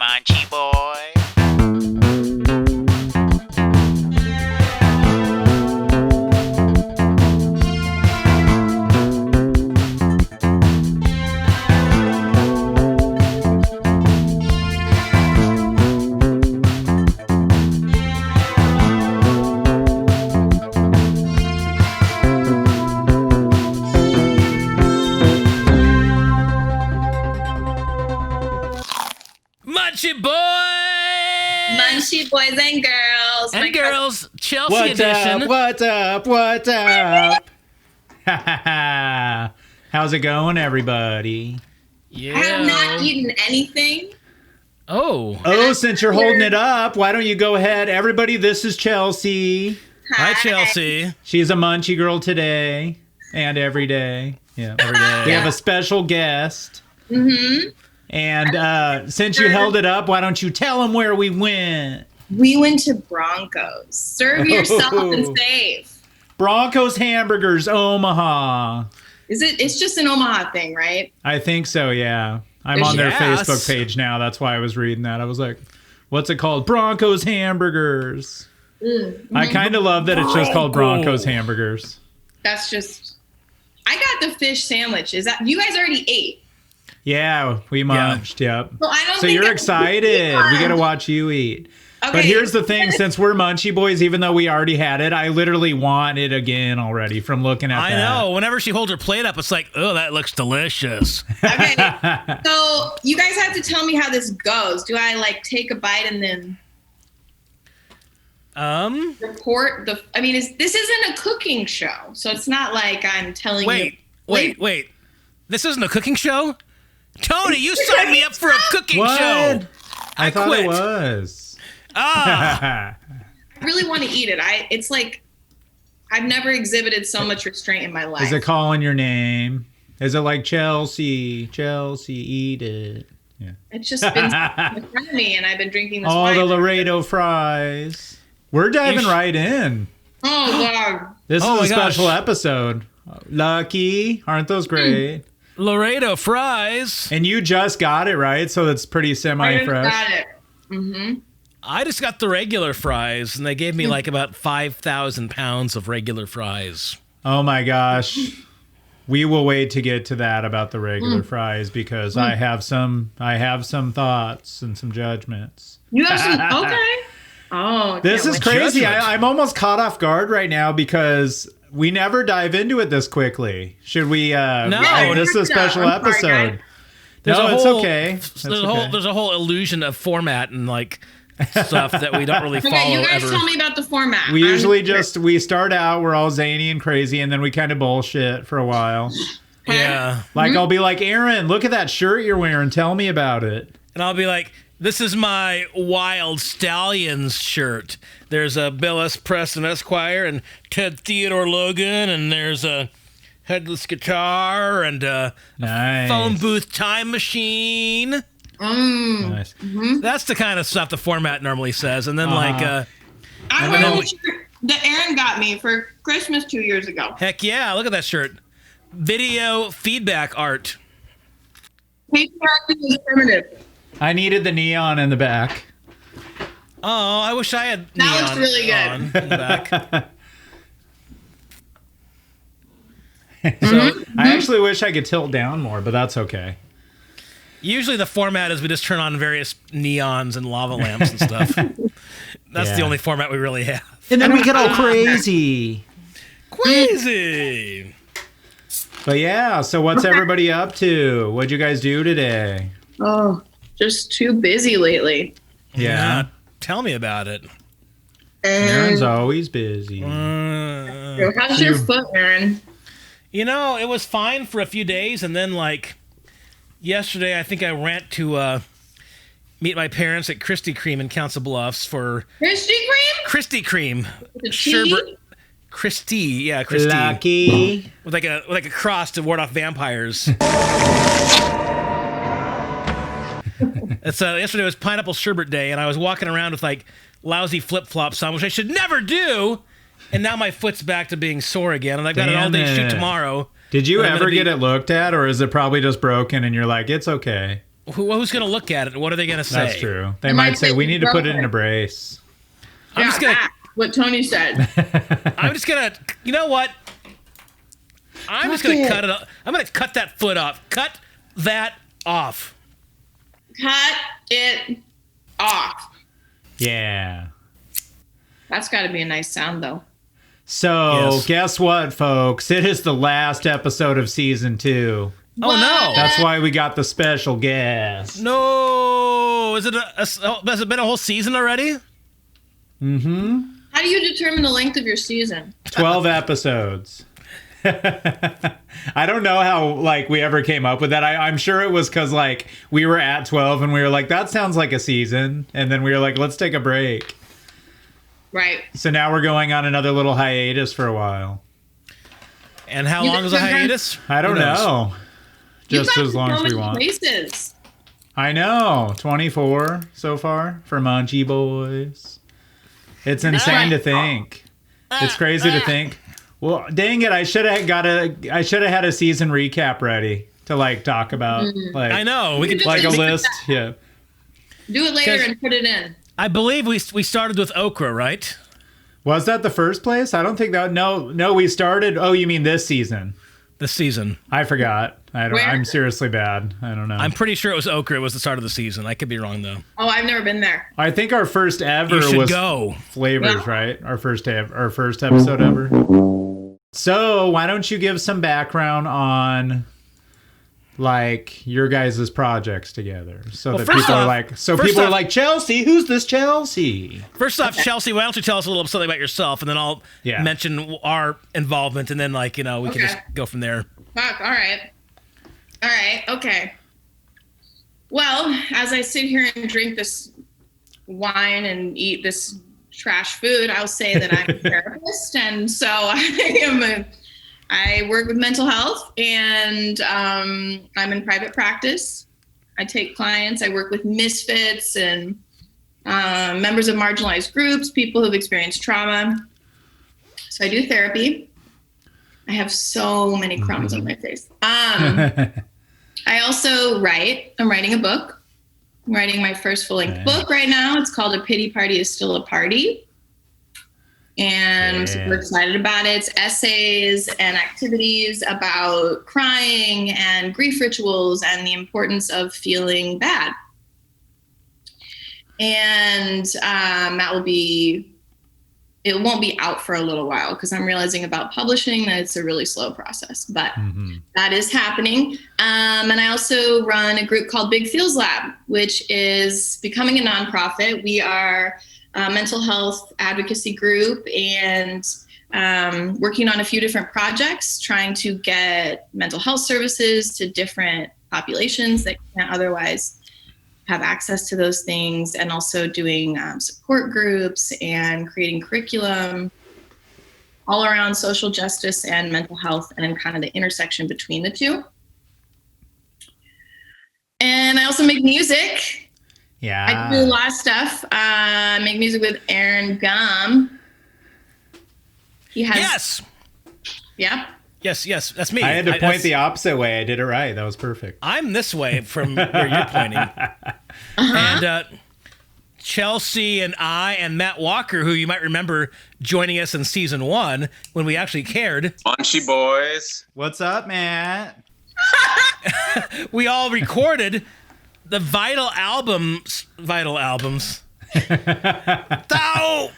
Munchy boy. Munchy boy! Munchy boys and girls. And girls, Chelsea What's edition. up? What's up? What's up? How's it going, everybody? Yeah. I have not eaten anything. Oh, since you're holding it up, why don't you go ahead? Everybody, this is Chelsea. hi Chelsea. She's a munchy girl today and every day. Yeah, Every day. we have a special guest. Mm-hmm. And since you held it up, why don't you tell them where we went? We went to Broncos. Serve yourself and save. Broncos Hamburgers, Omaha. It's just an Omaha thing, right? I think so, yeah. I'm on their Yes. Facebook page now. That's why I was reading that. I was like, what's it called? Broncos Hamburgers. I kind of love that it's just called Broncos Hamburgers. That's just. I got the fish sandwich. Is that you guys already ate? Yeah, we munched, yep. Well, I don't So think you're that's- excited. We got to watch you eat. Okay. But here's the thing, since we're munchy boys, even though we already had it, I literally want it again already from looking at I that. know. Whenever she holds her plate up, it's like, oh, that looks delicious. Okay. So you guys have to tell me how this goes. Do I like take a bite and then report the? I mean, this isn't a cooking show, so it's not like I'm telling you. Wait. This isn't a cooking show? Tony, you signed me up for a cooking What? show. I thought quit. it was. I really want to eat it. It's like I've never exhibited so much restraint in my life. Is it calling your name? Is it like Chelsea, eat it? Yeah. It's just been in front of me, and I've been drinking this All wine. the Laredo fries. We're diving right in. Oh God! This Oh is a my gosh. special episode. Lucky. Aren't those great? Laredo fries. And you just got it, right? So it's pretty I just semi-fresh. got it. Mm-hmm. I just got the regular fries, and they gave me like about 5,000 pounds of regular fries. Oh my gosh. We will wait to get to that about the regular fries because I have some thoughts and some judgments. You have some okay. Oh, This can't is wait. crazy. Judgment. I'm almost caught off guard right now because we never dive into it this quickly. Should we? No. This is a special I'm sorry, episode. guys. No, it's okay. It's okay. There's a whole illusion of format and like stuff that we don't really follow Okay, you guys ever. tell me about the format. We usually we start out, we're all zany and crazy, and then we kind of bullshit for a while. Yeah. Like I'll be like, Aaron, look at that shirt you're wearing. Tell me about it. And I'll be like, this is my Wild Stallions shirt. There's a Bill S. Preston Esquire and Ted Theodore Logan, and there's a headless guitar and a Nice. phone booth time machine. Nice. That's the kind of stuff the format normally says. And then I'm and wearing then the shirt that Aaron got me for Christmas 2 years ago. heck yeah, look at that shirt. Video feedback art. Patriarchy is primitive. I needed the neon in the back. Oh, I wish I had That looks neon really good. on in the back. So I actually wish I could tilt down more, but that's okay. Usually the format is we just turn on various neons and lava lamps and stuff. That's the Yeah. only format we really have. And then we get all crazy. Crazy. But yeah, so what's everybody up to? What'd you guys do today? Oh, just too busy lately. Yeah. Tell me about it. Aaron's always busy. How's your foot, Aaron? You know, it was fine for a few days, and then like yesterday, I think I went to meet my parents at Krispy Kreme in Council Bluffs for Krispy Kreme? Krispy Kreme. The cheese? Christie, yeah, Christie. Lucky. With like a cross to ward off vampires. It's yesterday was pineapple sherbet day, and I was walking around with like lousy flip flops on, which I should never do. And now my foot's back to being sore again, and I've got an all day shoot tomorrow. Did you And I'm ever gonna get it looked at, or is it probably just broken and you're like, it's okay? who's going to look at it? What are they going to say? That's true. They might say, we need to put it in a brace. I'm just gonna. What Tony said. I'm just gonna. You know what? I'm just gonna cut it. I'm gonna cut that foot off. Cut that off. Cut it off. Yeah. That's got to be a nice sound, though. So, Yes. guess what, folks? It is the last episode of season 2. Oh no! That's why we got the special guest. No, is it has it been a whole season already? Mm-hmm. How do you determine the length of your season? 12 episodes. I don't know how we ever came up with that. I'm sure it was because we were at 12 and we were like, that sounds like a season, and then we were like, let's take a break. Right. So now we're going on another little hiatus for a while. And how long is a hiatus? I don't know. Just as long as we want. Places. I know. 24 so far for Munchie Boys. It's insane to think. It's crazy to think. Well, dang it! I should have had a season recap ready to talk about. I know we could a list. Yeah. Do it later and put it in. I believe we started with okra, right? Was that the first place? I don't think that. No, we started. Oh, you mean this season? This season. I forgot. Where? I'm seriously bad. I don't know. I'm pretty sure it was okra. It was the start of the season. I could be wrong though. Oh, I've never been there. I think our first ever You should was go. flavors, Yeah. right? Our first episode ever. So why don't you give some background on your guys' projects together, so Well, that first people off- are like, first off- Chelsea, who's this Chelsea? First off, Chelsea, why don't you tell us a little something about yourself, and then I'll mention our involvement, and then we can just go from there. Fuck. All right. Okay. Well, as I sit here and drink this wine and eat this trash food, I'll say that I'm a therapist, and so I work with mental health, and I'm in private practice. I take clients. I work with misfits and members of marginalized groups, people who've experienced trauma. So I do therapy. I have so many crumbs on my face. I also write. I'm writing a book. I'm writing my first full-length book right now. It's called A Pity Party is Still a Party. And I'm super excited about it. It's essays and activities about crying and grief rituals and the importance of feeling bad. And it won't be out for a little while because I'm realizing about publishing that it's a really slow process, but that is happening. And I also run a group called Big Feels Lab, which is becoming a nonprofit. We are a mental health advocacy group and working on a few different projects, trying to get mental health services to different populations that can't otherwise have access to those things, and also doing support groups and creating curriculum all around social justice and mental health and kind of the intersection between the two. And I also make music. Yeah. I do a lot of stuff. I make music with Aaron Gum. He has. Yes. Yeah. Yes, that's me. I had to point the opposite way. I did it right. That was perfect. I'm this way from where you're pointing. And Chelsea and I and Matt Walker, who you might remember joining us in season 1 when we actually cared. Munchy Boys. What's up, Matt? We all recorded the Vital Albums. Oh!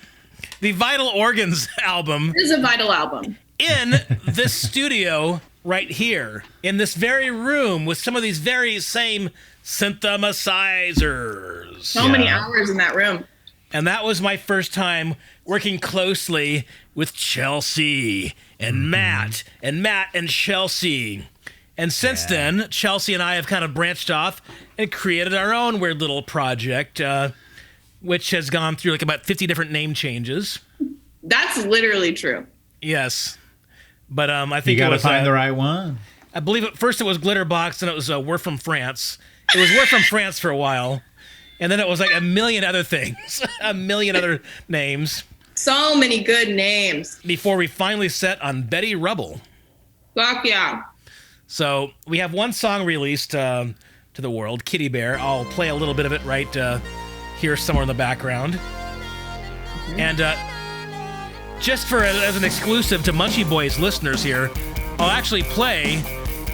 The Vital Organs album. It is a Vital album. In this studio right here, in this very room with some of these very same synthesizers. So many hours in that room. And that was my first time working closely with Chelsea and Matt and Chelsea. And since then, Chelsea and I have kind of branched off and created our own weird little project, which has gone through about 50 different name changes. That's literally true. Yes. But I think You got to it was, find the right one. I believe at first it was Glitterbox, and it was We're From France. It was We're From France for a while. And then it was a million other things, a million other names. So many good names. Before we finally set on Betty Rubble. Fuck yeah. So we have one song released to to the world, Kitty Bear. I'll play a little bit of it right here somewhere in the background. And just as an exclusive to Munchie Boys listeners here, I'll actually play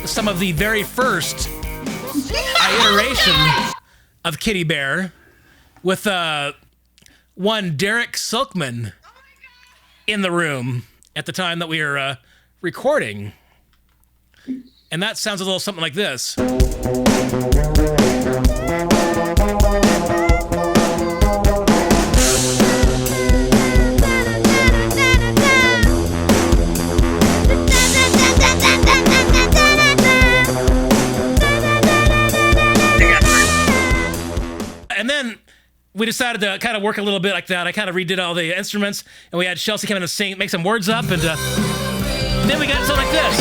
some of the very first iteration of Kitty Bear with one Derek Silkman in the room at the time that we were recording. And that sounds a little something like this. And then we decided to kind of work a little bit like that. I kind of redid all the instruments, and we had Chelsea come in and sing, make some words up, and then we got something like this.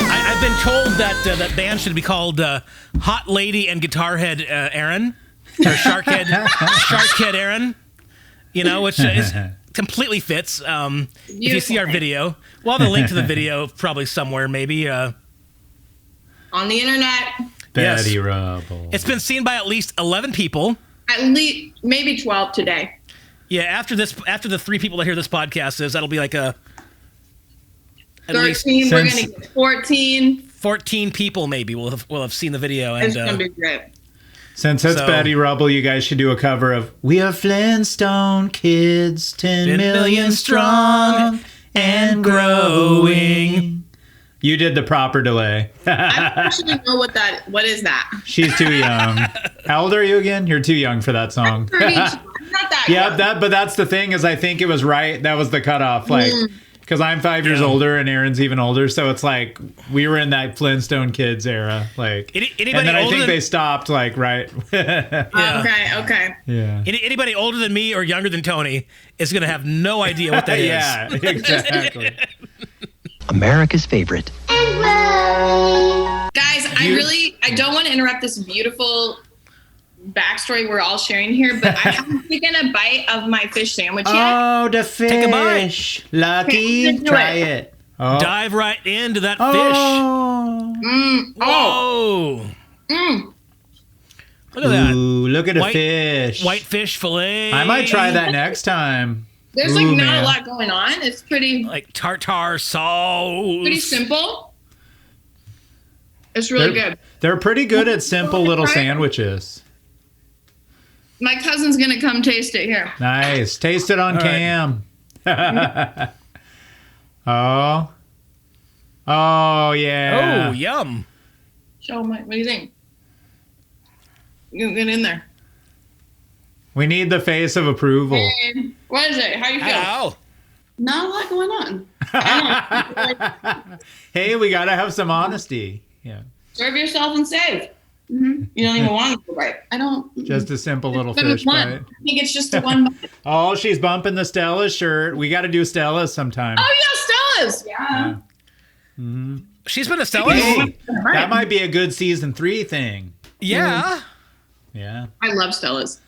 I've been told that that band should be called Hot Lady and Guitarhead Aaron. Or Sharkhead Aaron, which is completely fits. If you see our video, we'll have a link to the video probably somewhere, maybe on the internet. Betty Rubble. It's been seen by at least 11 people. At least maybe 12 today. Yeah, after the 3 people that hear this podcast that'll be like at 13. least We're gonna get 14. 14 people maybe will have seen the video, and it's gonna be great. Since it's Betty Rubble, you guys should do a cover of We Are Flintstone Kids, 10 million strong and growing. You did the proper delay. I don't actually know what is that? She's too young. How old are you again? You're too young for that song. I'm not that young. But that's the thing is I think it was right. That was the cutoff. Because I'm 5 years older and Aaron's even older, so it's like we were in that Flintstone Kids era, and then I think they stopped, right? Okay. Yeah. Anybody older than me or younger than Tony is going to have no idea what that is. Yeah, exactly. America's favorite. Guys, I don't want to interrupt this beautiful backstory we're all sharing here, but I haven't taken a bite of my fish sandwich yet. Oh, the fish. Take a bite. Lucky. Try it. Oh. Dive right into that fish. Oh. Whoa. Look at that. Ooh, look at a fish. White fish fillet. I might try that next time. There's not a lot going on. It's pretty like tartar sauce. Pretty simple. It's really good. They're pretty good at simple little sandwiches. My cousin's gonna come taste it here. Nice. Taste it on cam. Right. Oh, yeah. Oh, yum. Show my. What do you think? You get in there. We need the face of approval. Hey, what is it? How you feel? Ow. Not a lot going on. Hey, we gotta have some honesty. Yeah. Serve yourself and save. Mm-hmm. You don't even want to go right. I don't. Just a simple little fish bite. I think it's just the one bite. Oh, she's bumping the Stella's shirt. We got to do Stella's sometime. Oh, yeah, Stella's. Yeah. Mm-hmm. She's been a Stella's? Hey, that might be a good season 3 thing. Yeah. Yeah. I love Stella's.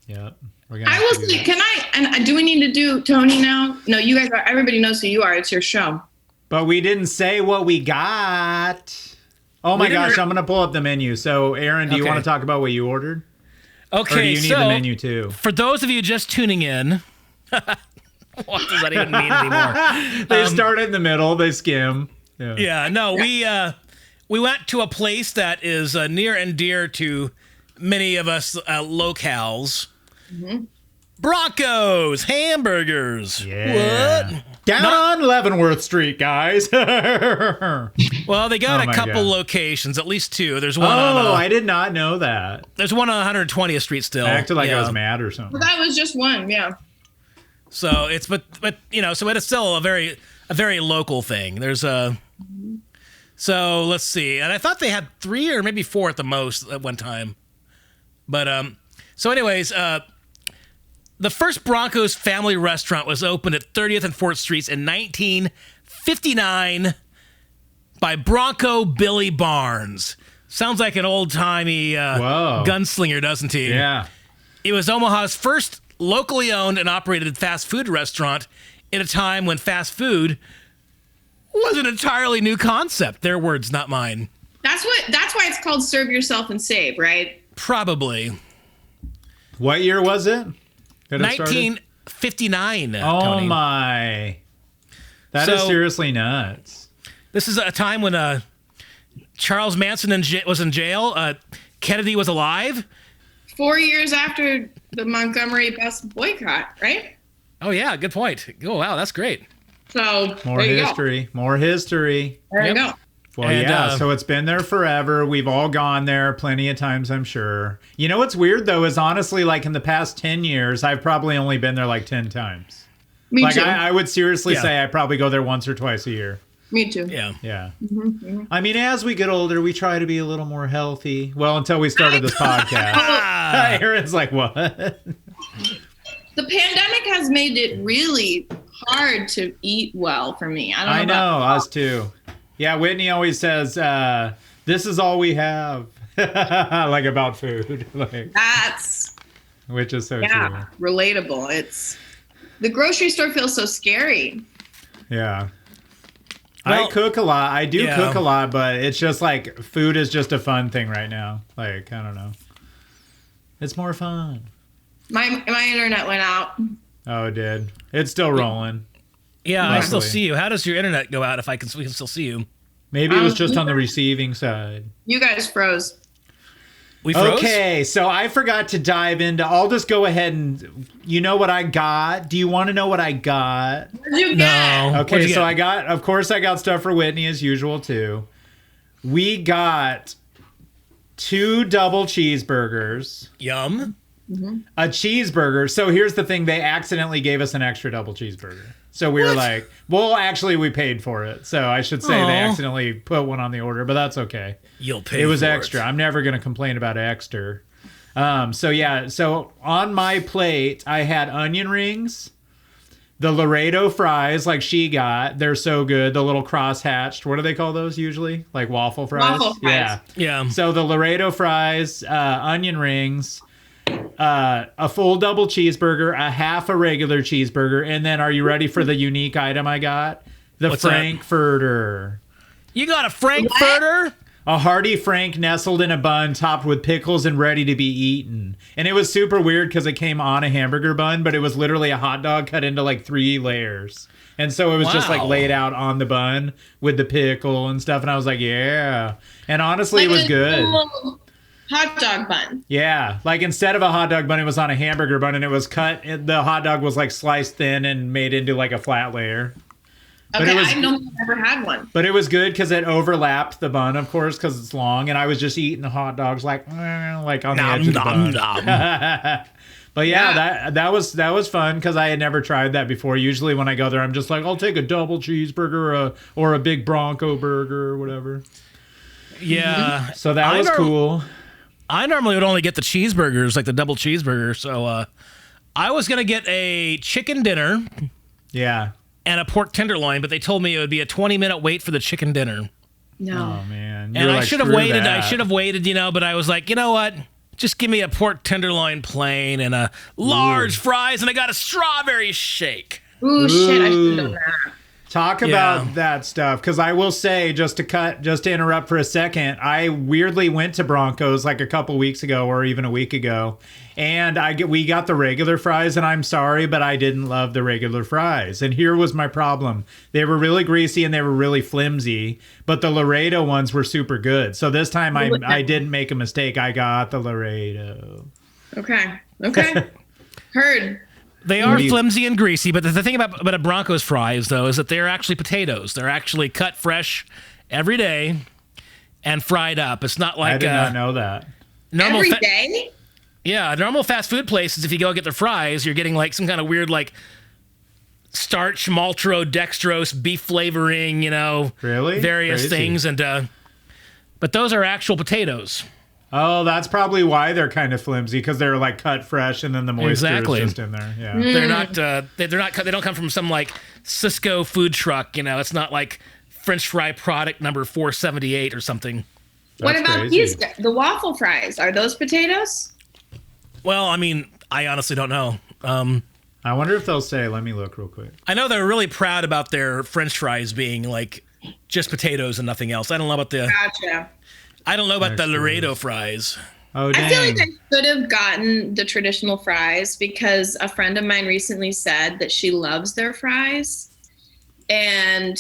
Yep. I will see. Can I? And do we need to do Tony now? No, you guys are. Everybody knows who you are. It's your show. But we didn't say what we got. Oh my gosh, I'm going to pull up the menu. So, Aaron, do you want to talk about what you ordered? Okay, or do you need the menu too? For those of you just tuning in, what does that even mean anymore? They start in the middle, they skim. We went to a place that is near and dear to many of us locals. Mm-hmm. Broncos Hamburgers. Yeah. What? Down on Leavenworth Street, guys. Well, they got a couple locations, at least 2. There's one I did not know that. There's one on 120th Street still. I acted like I was mad or something. Well, that was just one, yeah. So it's but so it's still a very local thing. There's so let's see. And I thought they had 3 or maybe 4 at the most at one time. But so anyways, the first Broncos family restaurant was opened at 30th and 4th Streets in 1959 by Bronco Billy Barnes, Sounds like an old-timey gunslinger, doesn't he? Yeah. It was Omaha's first locally owned and operated fast food restaurant in a time when fast food was an entirely new concept. Their words, not mine. That's why it's called serve yourself and save, right? Probably. What year was it? 1959. Oh, Tony. my. That is seriously nuts. This is a time when Charles Manson was in jail. Kennedy was alive. 4 years after the Montgomery bus boycott, right? Oh, yeah. Good point. Oh, wow. That's great. So More history. More history. There you go. Well, yeah, so it's been there forever. We've all gone there plenty of times, I'm sure. You know what's weird, though, is honestly, like, in the past 10 years, I've probably only been there, like, 10 times. Me too. I would seriously say I probably go there once or twice a year. Me too. Yeah. Yeah. Mm-hmm. I mean, as we get older, we try to be a little more healthy. Well, until we started this podcast. Aaron's like, what? The pandemic has made it really hard to eat well for me. I know, us too. Yeah, Whitney always says, this is all we have. Like about food. Which is so true. Relatable. The grocery store feels so scary. Yeah. Well, I cook a lot. I do cook a lot, but it's just like food is just a fun thing right now. Like, I don't know. It's more fun. My internet went out. Oh, it did. It's still rolling. Yeah, luckily. I still see you. Can your internet go out if we can still see you? Maybe it was just on the receiving side. You guys froze. We froze? Okay, so I forgot to dive into. I'll just go ahead and. You know what I got? Do you want to know what I got? What did you get? No. Okay, so I got stuff for Whitney as usual too. We got 2 double cheeseburgers. Yum. Mm-hmm. A cheeseburger. So here's the thing: they accidentally gave us an extra double cheeseburger. So we were like, well, actually, we paid for it. So I should say they accidentally put one on the order, but that's okay. You'll pay. It was extra. I'm never going to complain about extra. So on my plate, I had onion rings, the Laredo fries, like she got. They're so good. The little cross-hatched. What do they call those usually? Like waffle fries? Waffle fries. Yeah. So the Laredo fries, onion rings, a full double cheeseburger, a half a regular cheeseburger, and then are you ready for the unique item I got? The What's Frankfurter. You got a Frankfurter? A hearty Frank nestled in a bun, topped with pickles and ready to be eaten. And it was super weird because it came on a hamburger bun, but it was literally a hot dog cut into like 3 layers. And so it was just like laid out on the bun with the pickle and stuff. And I was like, yeah. And honestly, it was good. Hot dog bun. Yeah. Like instead of a hot dog bun, it was on a hamburger bun and it was cut. The hot dog was like sliced thin and made into like a flat layer. Okay, I've never had one. But it was good because it overlapped the bun, of course, because it's long. And I was just eating the hot dogs like on the edge of the bun. But yeah, that was fun because I had never tried that before. Usually when I go there, I'm just like, I'll take a double cheeseburger or a big Bronco burger or whatever. Yeah. So that was cool. I normally would only get the cheeseburgers, like the double cheeseburger. So I was going to get a chicken dinner. Yeah. And a pork tenderloin, but they told me it would be a 20-minute wait for the chicken dinner. No. Oh, man. And I should have waited. I should have waited, but I was like, you know what? Just give me a pork tenderloin plain and a large fries, and I got a strawberry shake. Ooh, shit. I should have done that. Talk about that stuff, because I will say, just to interrupt for a second, I weirdly went to Broncos like a couple weeks ago or even a week ago, and we got the regular fries, and I'm sorry, but I didn't love the regular fries. And here was my problem. They were really greasy and they were really flimsy, but the Laredo ones were super good. So this time I didn't make a mistake. I got the Laredo. Okay. Heard. They are flimsy and greasy, but the thing about a Broncos fries, though, is that they're actually potatoes. They're actually cut fresh every day and fried up. It's not like... I did not know that. Every day? Yeah, normal fast food places, if you go get their fries, you're getting like some kind of weird like starch, maltodextrose, beef flavoring, really? Various things. But those are actual potatoes. Oh, that's probably why they're kind of flimsy, because they're like cut fresh and then the moisture is just in there. Yeah, they're not. They're not. They don't come from some like Cisco food truck. It's not like French fry product number 478 or something. What That's about crazy. the waffle fries? Are those potatoes? Well, I mean, I honestly don't know. I wonder if they'll say, let me look real quick. I know they're really proud about their French fries being like just potatoes and nothing else. I don't know about the Gotcha. the Laredo fries. Oh, dang. I feel like I should have gotten the traditional fries because a friend of mine recently said that she loves their fries. And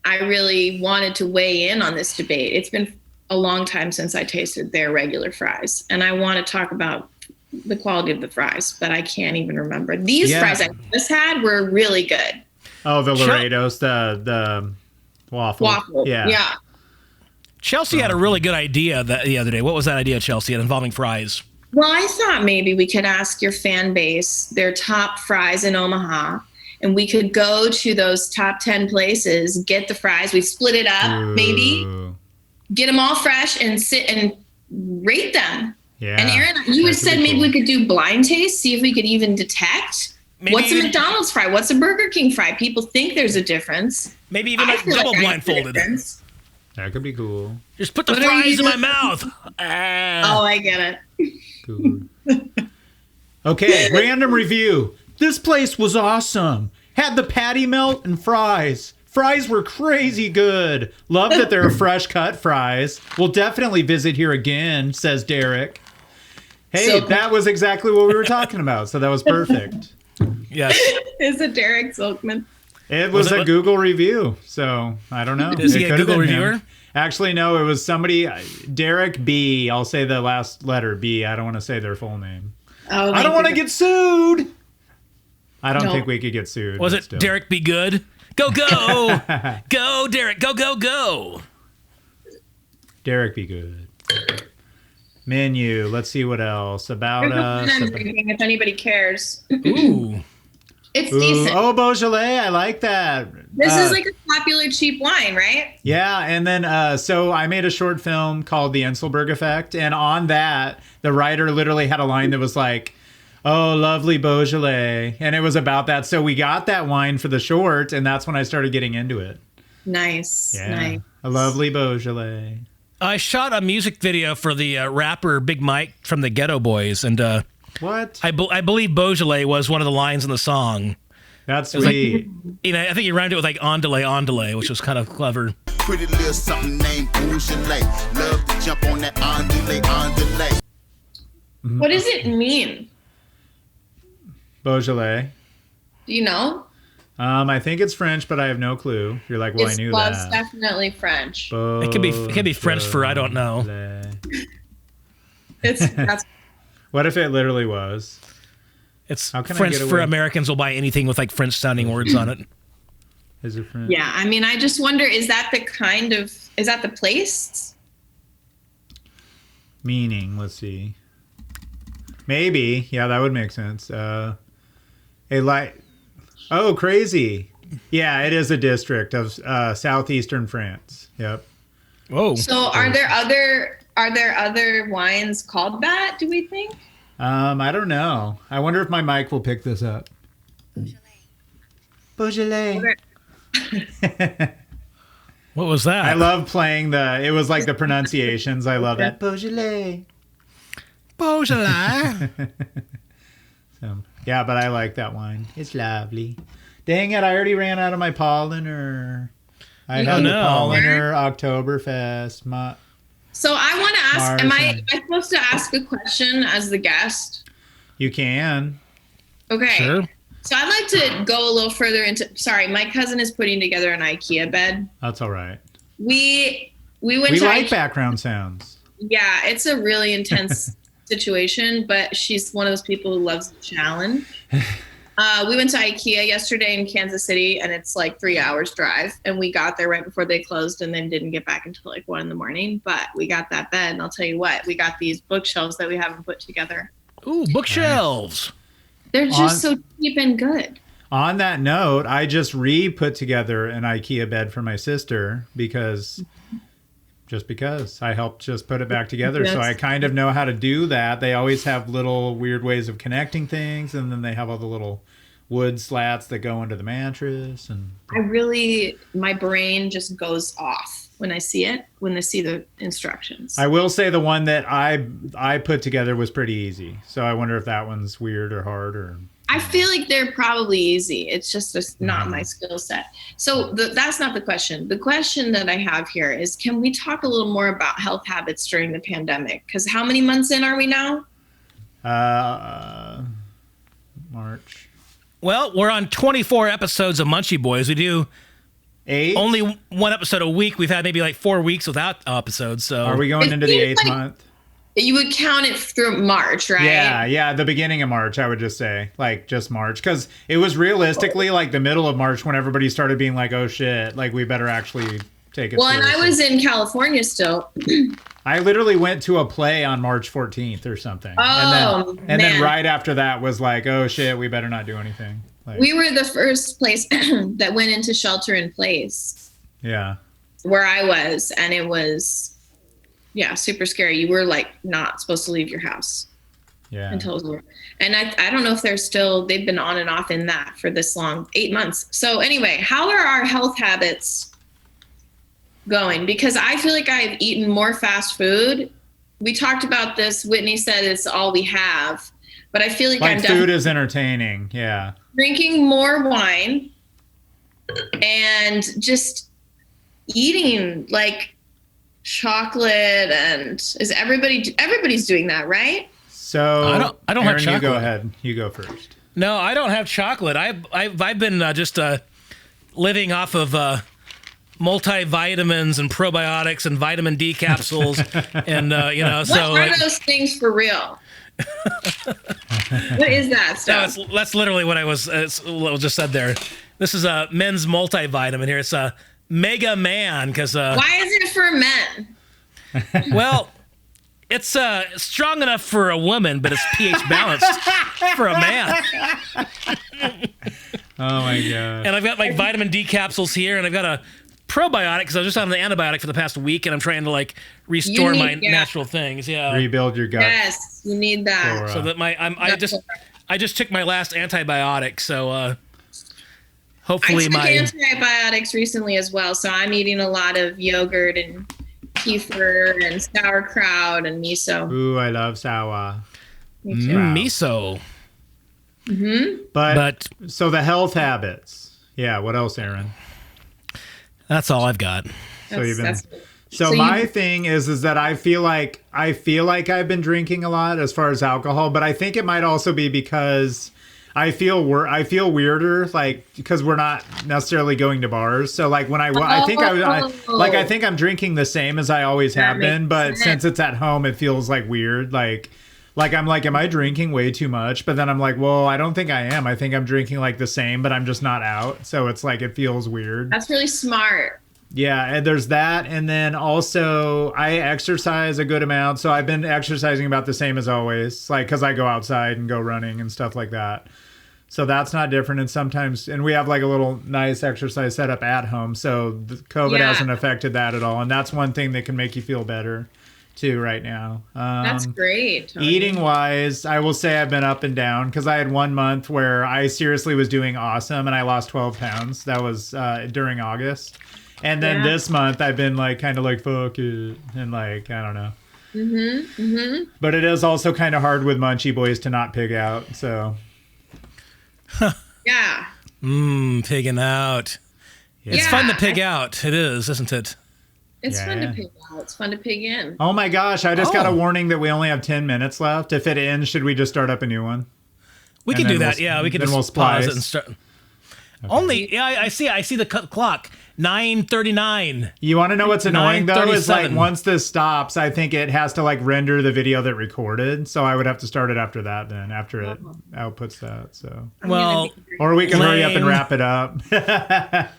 I really wanted to weigh in on this debate. It's been a long time since I tasted their regular fries. And I want to talk about the quality of the fries, but I can't even remember. These fries I just had were really good. Oh, the Laredos, the waffle. Yeah. Chelsea had a really good idea the other day. What was that idea, Chelsea, involving fries? Well, I thought maybe we could ask your fan base their top fries in Omaha, and we could go to those top 10 places, get the fries. We split it up, maybe get them all fresh and sit and rate them. Yeah. And Aaron, you had said maybe we could do blind taste, see if we could even detect what's a McDonald's fry, what's a Burger King fry. People think there's a difference. Maybe even like double blindfolded. That could be cool. Just put the fries in my mouth. Oh, I get it. Cool. Okay, random review. This place was awesome. Had the patty melt and fries. Fries were crazy good. Love that they're fresh cut fries. We'll definitely visit here again, says Derek. Hey, that was exactly what we were talking about, so that was perfect. Yes. Is it Derek Zolkman? It was a Google review, so I don't know. Is he a Google reviewer? Him. Actually, no, it was somebody, Derek B. I'll say the last letter, B. I don't want to say their full name. Oh, I don't want to get sued. I don't think we could get sued. Was it still. Derek Be Good? Go, go. Go, Derek. Go, go, go. Derek Be Good. Menu. Let's see what else. About us. If anybody cares. Ooh. It's decent. Oh, Beaujolais. I like that. This is like a popular cheap wine, right? Yeah. And then, so I made a short film called The Enselberg Effect. And on that, the writer literally had a line that was like, oh, lovely Beaujolais. And it was about that. So we got that wine for the short, and that's when I started getting into it. Nice. Yeah. Nice. A lovely Beaujolais. I shot a music video for the rapper Big Mike from the Ghetto Boys, and what? I believe Beaujolais was one of the lines in the song. That's sweet. Like, I think he rhymed it with like ondele, which was kind of clever. Pretty little something named Beaujolais. Love to jump on that ondele. What does it mean? Beaujolais. Do you know? I think it's French, but I have no clue. You're like, well, I knew that. It's definitely French. It could be French for I don't know. That's. What if it literally was? It's French for Americans will buy anything with like French sounding words on it. Is it French? Yeah, I mean, I just wonder, is that the place? Meaning, let's see. Maybe. Yeah, that would make sense. Oh, crazy. Yeah, it is a district of southeastern France. Yep. Whoa. So are there other wines called that, do we think? I don't know. I wonder if my mic will pick this up. Beaujolais. What was that? I love playing it was like the pronunciations. I love that. Beaujolais. Beaujolais. So, yeah, but I like that wine. It's lovely. Dang it, I already ran out of my Polliner. I had the Polliner Oktoberfest. So I want to ask, am I supposed to ask a question as the guest? You can. Okay. Sure. So I'd like to go a little further into, sorry, my cousin is putting together an IKEA bed. That's all right. We went to like IKEA. Background sounds. Yeah, it's a really intense situation, but she's one of those people who loves the challenge. We went to IKEA yesterday in Kansas City, and it's like 3 hours drive. And we got there right before they closed and then didn't get back until like 1 a.m. But we got that bed, and I'll tell you what, we got these bookshelves that we haven't put together. Ooh, bookshelves. They're just so cheap and good. On that note, I just put together an IKEA bed for my sister because I helped just put it back together. Yes. So I kind of know how to do that. They always have little weird ways of connecting things, and then they have all the little wood slats that go into the mattress. And my brain just goes off when I see the instructions. I will say the one that I put together was pretty easy. So I wonder if that one's weird or hard or. I feel like they're probably easy. It's just not my skill set. So that's not the question. The question that I have here is, can we talk a little more about health habits during the pandemic? Because how many months in are we now? March. Well, we're on 24 episodes of Munchie Boys. We do 8? only one episode a week. We've had maybe like 4 weeks without episodes. So are we going into the 8th month? You would count it through March, right? Yeah, the beginning of March, I would just say. Like, just March. Because it was realistically like the middle of March when everybody started being like, oh shit, like we better actually take it seriously. And I was in California still. I literally went to a play on March 14th or something. Oh, and then right after that was like, oh shit, we better not do anything. Like, we were the first place that went into shelter in place. Yeah. Where I was, and it was... yeah, super scary. You were like not supposed to leave your house. Yeah. Until it was over. And I don't know if they've been on and off in that for this long, 8 months. So anyway, how are our health habits going? Because I feel like I've eaten more fast food. We talked about this. Whitney said it's all we have, but I feel like food is entertaining. Yeah. Drinking more wine and just eating like chocolate, and everybody's doing that, right? So I don't Aaron, have chocolate. You go ahead. You go first. No, I don't have chocolate. I've been just living off of multivitamins and probiotics and vitamin D capsules, and What are those things for real? What is that stuff? No, that's literally what I was just said there. This is a men's multivitamin here. It's a Mega Man, because why is it for men? Well, it's strong enough for a woman, but it's pH balanced for a man. Oh my god! And I've got like vitamin D capsules here, and I've got a probiotic because I was just on an antibiotic for the past week, and I'm trying to like restore my natural things. Yeah, rebuild your gut. Yes, you need that. So that I just took my last antibiotic, so. Hopefully I took antibiotics recently as well, so I'm eating a lot of yogurt and kefir and sauerkraut and miso. Ooh, I love sour. Miso. Mm-hmm. But so the health habits. Yeah. What else, Aaron? That's all I've got. So my thing is that I feel like I've been drinking a lot as far as alcohol, but I think it might also be because I feel weirder, like, because we're not necessarily going to bars. So like when I think I'm drinking the same as I always have been, but since it's at home, it feels like weird. Like I'm like, am I drinking way too much? But then I'm like, well, I don't think I am. I think I'm drinking like the same, but I'm just not out. So it's like, it feels weird. That's really smart. Yeah, and there's that, and then also I exercise a good amount, so I've been exercising about the same as always, like because I go outside and go running and stuff like that. So that's not different, and we have like a little nice exercise setup at home, so the COVID hasn't affected that at all, and that's one thing that can make you feel better too right now. That's great. Tony. Eating wise, I will say I've been up and down because I had 1 month where I seriously was doing awesome and I lost 12 pounds. That was during August. And then this month I've been like kind of like fuck it and like I don't know. But it is also kind of hard with Munchie Boys to not pig out. So. Yeah. Pigging out. Yeah. It's fun to pig out. It is, isn't it? It's fun to pig out. It's fun to pig in. Oh my gosh! I just got a warning that we only have 10 minutes left. If it ends, should we just start up a new one? We can do that. We can just pause it and start. Okay. I see the clock. 9:39. You want to know what's annoying though? Is like once this stops, I think it has to like render the video that recorded. So I would have to start it after that. Then after it outputs that. So or we can hurry up and wrap it up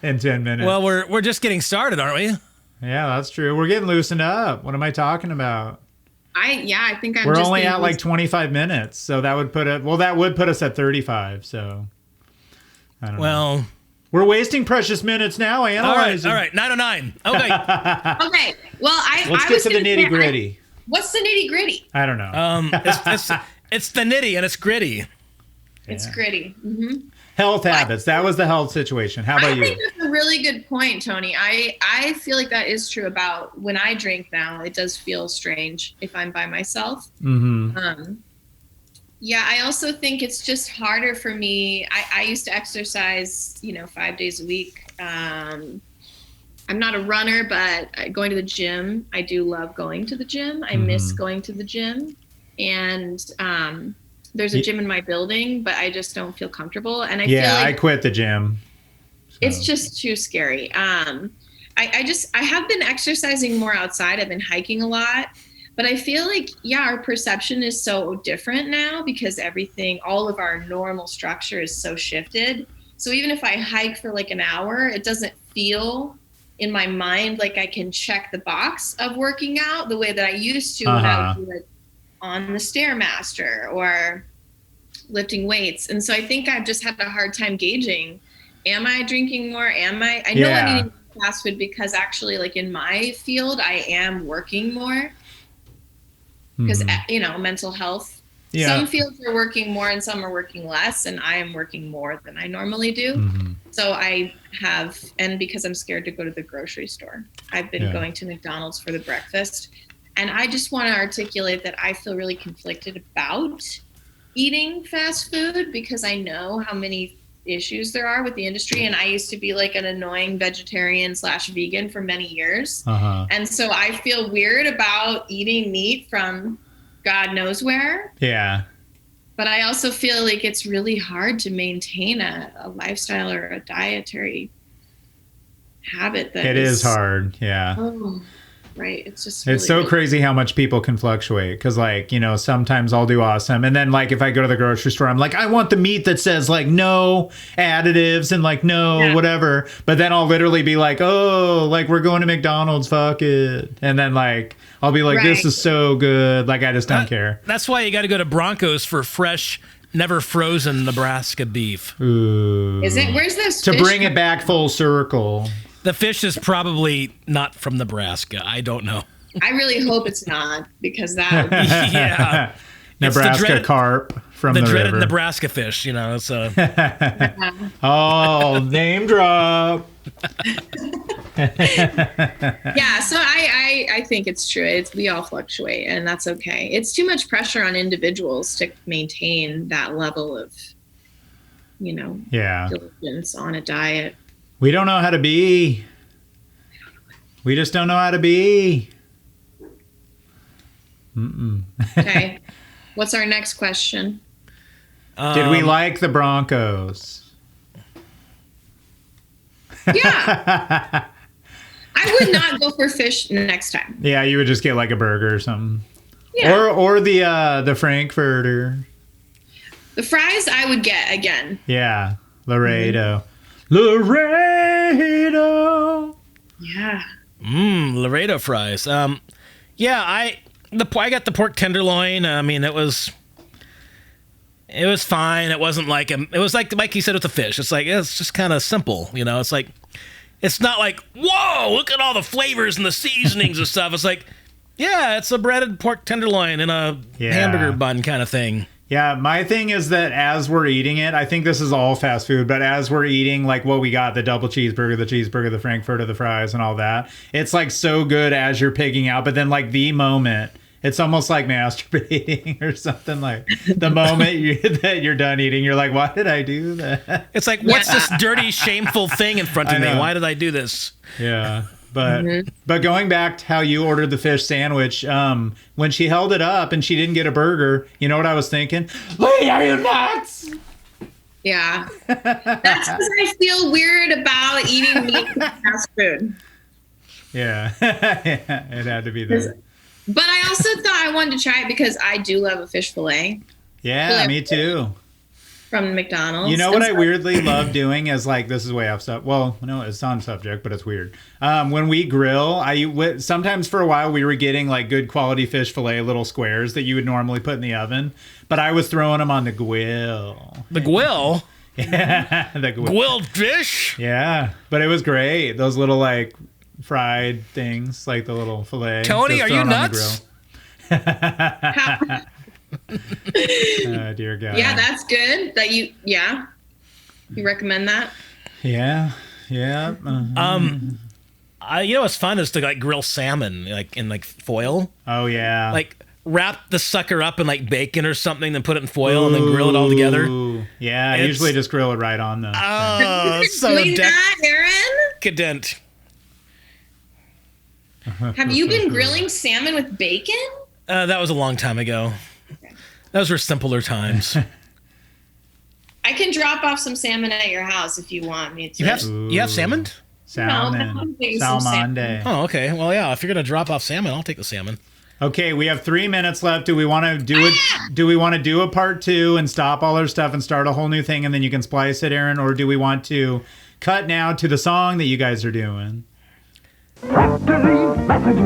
in 10 minutes. Well, we're just getting started, aren't we? Yeah, that's true. We're getting loosened up. What am I talking about? I think we're only at like 25 minutes, so that would put us at 35. So I don't know. We're wasting precious minutes now analyzing. All right. 9:09. Okay. Okay. Well, let's get to the nitty gritty. What's the nitty gritty? I don't know. It's the nitty and it's gritty. It's Yeah. gritty. Mm-hmm. Health habits. That was the health situation. How about I you? think that's a really good point, Tony. I feel like that is true about when I drink now. It does feel strange if I'm by myself. Mm-hmm. Yeah, I also think it's just harder for me. I used to exercise, 5 days a week. I'm not a runner, but going to the gym, I do love going to the gym. I miss going to the gym. And there's a gym in my building, but I just don't feel comfortable. And I feel like I quit the gym. So. It's just too scary. I have been exercising more outside. I've been hiking a lot. But I feel like, our perception is so different now because all of our normal structure is so shifted. So even if I hike for like an hour, it doesn't feel in my mind like I can check the box of working out the way that I used to when I would do it on the Stairmaster or lifting weights. And so I think I've just had a hard time gauging, am I drinking more? I know I'm eating fast food because actually like in my field, I am working more. Because, mental health, some fields are working more and some are working less. And I am working more than I normally do. So and because I'm scared to go to the grocery store, I've been going to McDonald's for the breakfast. And I just want to articulate that I feel really conflicted about eating fast food because I know how many issues there are with the industry. And I used to be like an annoying vegetarian/vegan for many years. And so I feel weird about eating meat from God knows where. Yeah. But I also feel like it's really hard to maintain a lifestyle or a dietary habit. It is hard. Yeah. Oh, right. It's just it's so crazy how much people can fluctuate because sometimes I'll do awesome and then like if I go to the grocery store I'm like I want the meat that says like no additives and like no whatever, but then I'll literally be like, oh, like we're going to McDonald's, fuck it, and then like I'll be like this is so good, like I just don't care. That's why you got to go to Broncos for fresh, never frozen Nebraska beef. Ooh. Is it? Where's this to bring it back full circle? The fish is probably not from Nebraska. I don't know. I really hope it's not because that would be Nebraska carp from the dreaded river. Nebraska fish, so. Oh, name drop. So I think it's true. We all fluctuate and that's okay. It's too much pressure on individuals to maintain that level of, diligence on a diet. We don't know how to be. We just don't know how to be. Okay. What's our next question? Did we like the Broncos? Yeah. I would not go for fish next time. Yeah, you would just get like a burger or something. Yeah. Or the Frankfurter. The fries I would get again. Yeah. Laredo. Laredo. Yeah. Laredo fries. I got the pork tenderloin. I mean, it was fine. It wasn't like it was like Mikey said with the fish. It's like it's just kind of simple, It's like it's not like whoa, look at all the flavors and the seasonings and stuff. It's like it's a breaded pork tenderloin in a hamburger bun kind of thing. Yeah, my thing is that as we're eating it, I think this is all fast food, but as we're eating like what we got, the double cheeseburger, the Frankfurter, the fries and all that, it's like so good as you're picking out, but then like the moment, it's almost like masturbating or something, like the moment that you're done eating, you're like, why did I do that? It's like, what's this dirty, shameful thing in front of me? Why did I do this? Yeah. But going back to how you ordered the fish sandwich, when she held it up and she didn't get a burger, you know what I was thinking? Lady, are you nuts? Yeah. That's because I feel weird about eating meat in fast food. Yeah. It had to be there. But I also thought I wanted to try it because I do love a fish fillet. Yeah, me too. From McDonald's. You know what I weirdly love doing is like, this is way off subject. Well, no, it's on subject, but it's weird. When we grill, sometimes for a while we were getting like good quality fish fillet, little squares that you would normally put in the oven. But I was throwing them on the grill. The grill? Yeah, the grill. Grilled fish? Yeah, but it was great. Those little like fried things, like the little fillet. Tony, are you nuts? Dear God. Yeah, that's good. You recommend that? Yeah. Yeah. You know what's fun is to like grill salmon like in like foil. Oh yeah. Like wrap the sucker up in like bacon or something, then put it in foil and then grill it all together. Yeah, I usually just grill it right on the. Oh, so doing that, Aaron? decadent. Have you been grilling salmon with bacon? That was a long time ago. Okay. Those were simpler times. I can drop off some salmon at your house if you want me to. You have salmon? Salmon. No, Salmonde. Oh, okay. Well, yeah. If you're gonna drop off salmon, I'll take the salmon. Okay, we have 3 minutes left. Do we want to do it? Do we want to do a part 2 and stop all our stuff and start a whole new thing, and then you can splice it, Aaron? Or do we want to cut now to the song that you guys are doing? Have to leave messages.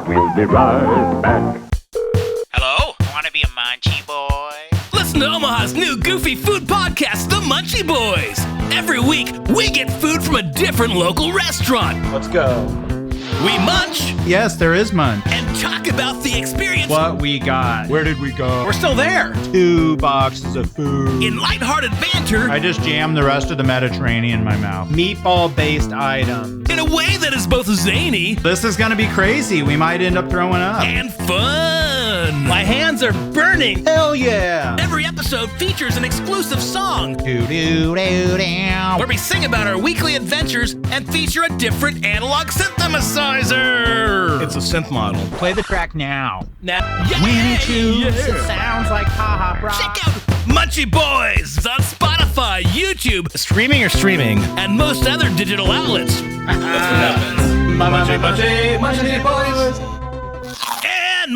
We'll be right back. Hello? Want to be a Munchie boy? Listen to Omaha's new goofy food podcast, The Munchie Boys. Every week, we get food from a different local restaurant. Let's go. We munch Yes, there is munch. and talk about the experience. What we got. Where did we go? We're still there. 2 boxes of food. In lighthearted banter, I just jammed the rest of the Mediterranean in my mouth. Meatball-based items. in a way that is both zany This is gonna be crazy. We might end up throwing up. and fun. My hands are burning. Hell yeah! Every episode features an exclusive song Doo-doo-doo-dow. where we sing about our weekly adventures and feature a different analog synthesizer. It's a synth model. Play the track now. Now, When it tunes, it sounds like ha-ha rock. check out Munchie Boys on Spotify, YouTube, streaming, and most other digital outlets. And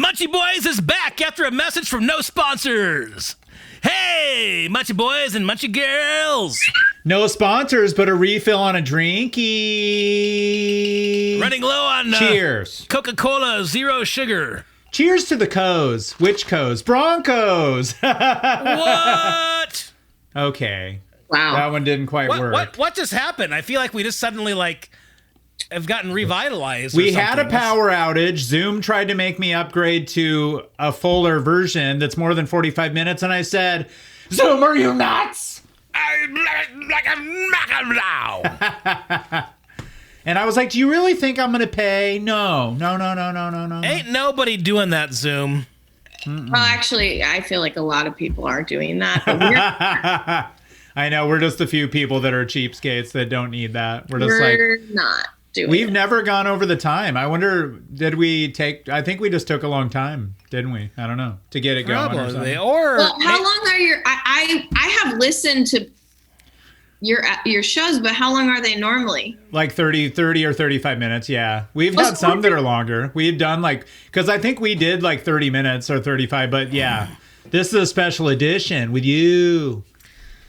Munchie Boys is back after a message from no sponsors. Hey, Munchie Boys and Munchie Girls. No sponsors, but a refill on a drinky. Running low on Cheers. Coca-Cola Zero Sugar. Cheers to the Coes. Which Coes? Broncos. What? Okay. Wow. That one didn't quite work. What just happened? I feel like we just suddenly have gotten revitalized. We had a power outage. Zoom tried to make me upgrade to a fuller version that's more than 45 minutes, and I said, Zoom, are you nuts? And I was like, do you really think I'm going to pay? No. Ain't nobody doing that, Zoom. Well, actually, I feel like a lot of people are doing that. But we're I know. We're just a few people that are cheapskates that don't need that. We're just not doing we've it. never gone over the time. I wonder, did we take, I think we just took a long time, didn't we? I don't know. To get it going or something. Well, how long are your? I have listened to your shows, but how long are they normally? Like 30 or 35 minutes, yeah. We've had some that are longer. We've done because I think we did 30 minutes or 35, but yeah. This is a special edition with you.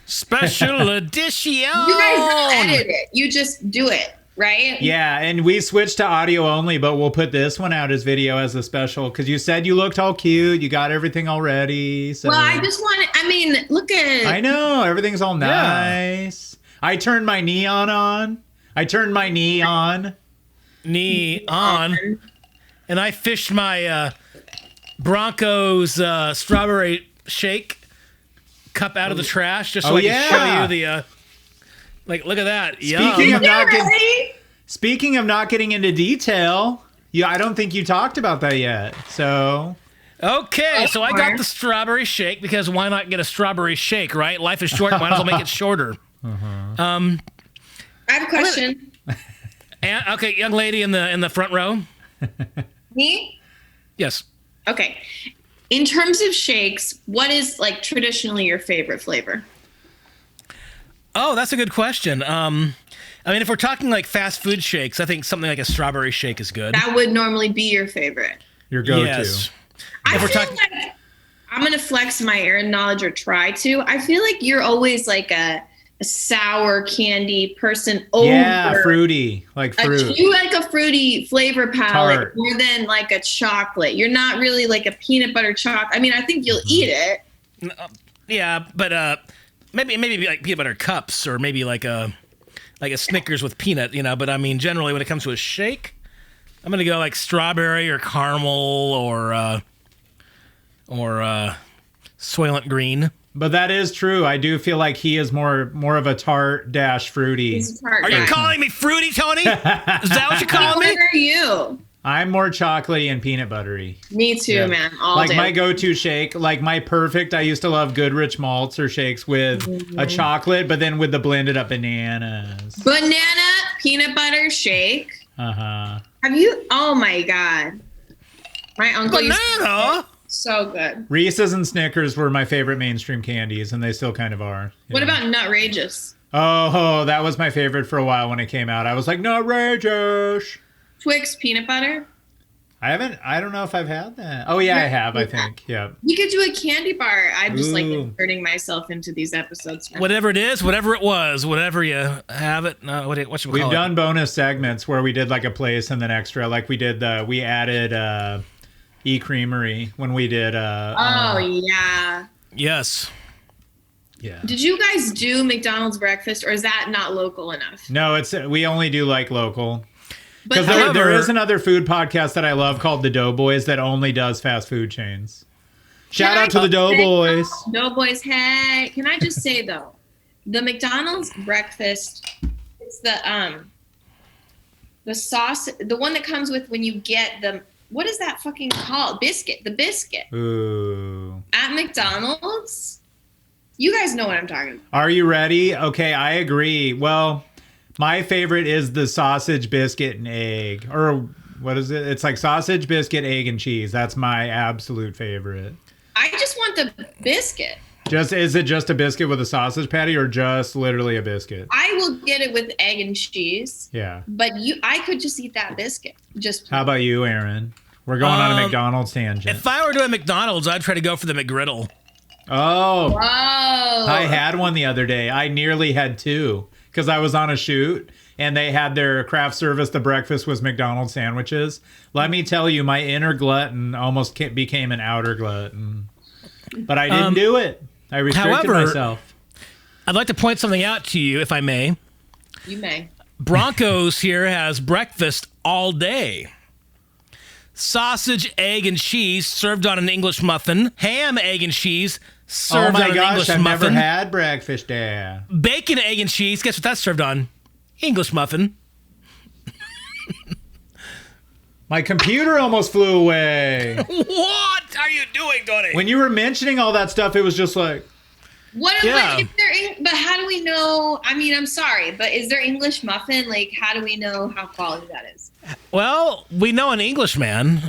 Special edition. You guys don't edit it. You just do it, right? Yeah, and we switched to audio only, but we'll put this one out as video as a special because you said you looked all cute. You got everything all ready. So. Well, I just want to, look at. I know, everything's all nice. I turned my neon on. Knee on. And I fished my Broncos strawberry shake cup out of the trash just so I can show you the look at that. Speaking of not getting into detail, I don't think you talked about that yet. So okay, so I got the strawberry shake because why not get a strawberry shake, right? Life is short, might as well make it shorter. I have a question. Okay, young lady in the front row. Me? Yes. Okay. In terms of shakes, what is traditionally your favorite flavor? Oh, that's a good question. If we're talking fast food shakes, I think something like a strawberry shake is good. That would normally be your favorite. Your go-to. Yes. I feel like I'm going to flex my Aaron knowledge or try to. I feel like you're always a sour candy person over. Yeah, fruity, fruit. You like a fruity flavor palette Tart. more than a chocolate. You're not really a peanut butter chocolate. I think you'll eat it. Yeah, but maybe peanut butter cups or maybe a Snickers with peanut, But generally when it comes to a shake, I'm gonna go strawberry or caramel or or Soylent Green. But that is true. I do feel like he is more of a tart dash fruity. He's a tart Are you guy. calling me fruity, Tony? Is that what you're calling What me? are you? I'm more chocolatey and peanut buttery. Me too, man. All Like day. my go-to shake, like my perfect, I used to love Goodrich malts or shakes with a chocolate, but then with the blended up bananas. Banana peanut butter shake. Uh-huh. Have you? Oh my god. My uncle used to Banana? so good. Reese's and Snickers were my favorite mainstream candies, and they still kind of are. What Yeah. about Nutrageous? Oh, that was my favorite for a while when it came out. I was like, outrageous. Twix peanut butter? I don't know if I've had that. Oh, yeah, I have, I think. Yeah. We could do a candy bar. I'm just like Ooh. inserting myself into these episodes now. Whatever it is, whatever it was, whatever you have it. No, what should we We've call done bonus segments where we did like a place and then extra. Like we added E-Creamery when we did. Oh, yeah. it? Yes. Yeah. Did you guys do McDonald's breakfast, or is that not local enough? No, we only do like local. But Because there is another food podcast that I love called The Doughboys that only does fast food chains. Shout out to the Doughboys. Doughboys, hey. Can I just say, though, the McDonald's breakfast, it's the sauce, the one that comes with when you get the, what is that fucking called? Biscuit. The biscuit. Ooh. At McDonald's. You guys know what I'm talking about. Are you ready? Okay, I agree. Well, my favorite is the sausage, biscuit, and egg. Or what is it? It's like sausage, biscuit, egg, and cheese. That's my absolute favorite. I just want the biscuit. Is it just a biscuit with a sausage patty or just literally a biscuit? I will get it with egg and cheese. Yeah. But I could just eat that biscuit. Just How about you, Aaron? We're going on a McDonald's tangent. If I were doing McDonald's, I'd try to go for the McGriddle. Oh, Whoa. I had one the other day. I nearly had two because I was on a shoot and they had their craft service. The breakfast was McDonald's sandwiches. Let me tell you, my inner glutton almost became an outer glutton. But I didn't do it. I restricted myself. I'd like to point something out to you, if I may. You may. Broncos here has breakfast all day. Sausage, egg, and cheese served on an English muffin. Ham, egg, and cheese served on an English I've muffin. never had breakfast there. Bacon, egg, and cheese. Guess what that's served on? English muffin. My computer almost flew away. What are you doing, Tony? When you were mentioning all that stuff, it was just like, What? Yeah. But how do we know? I mean, I'm sorry, but is there English muffin? Like, how do we know how quality that is? Well, we know an Englishman.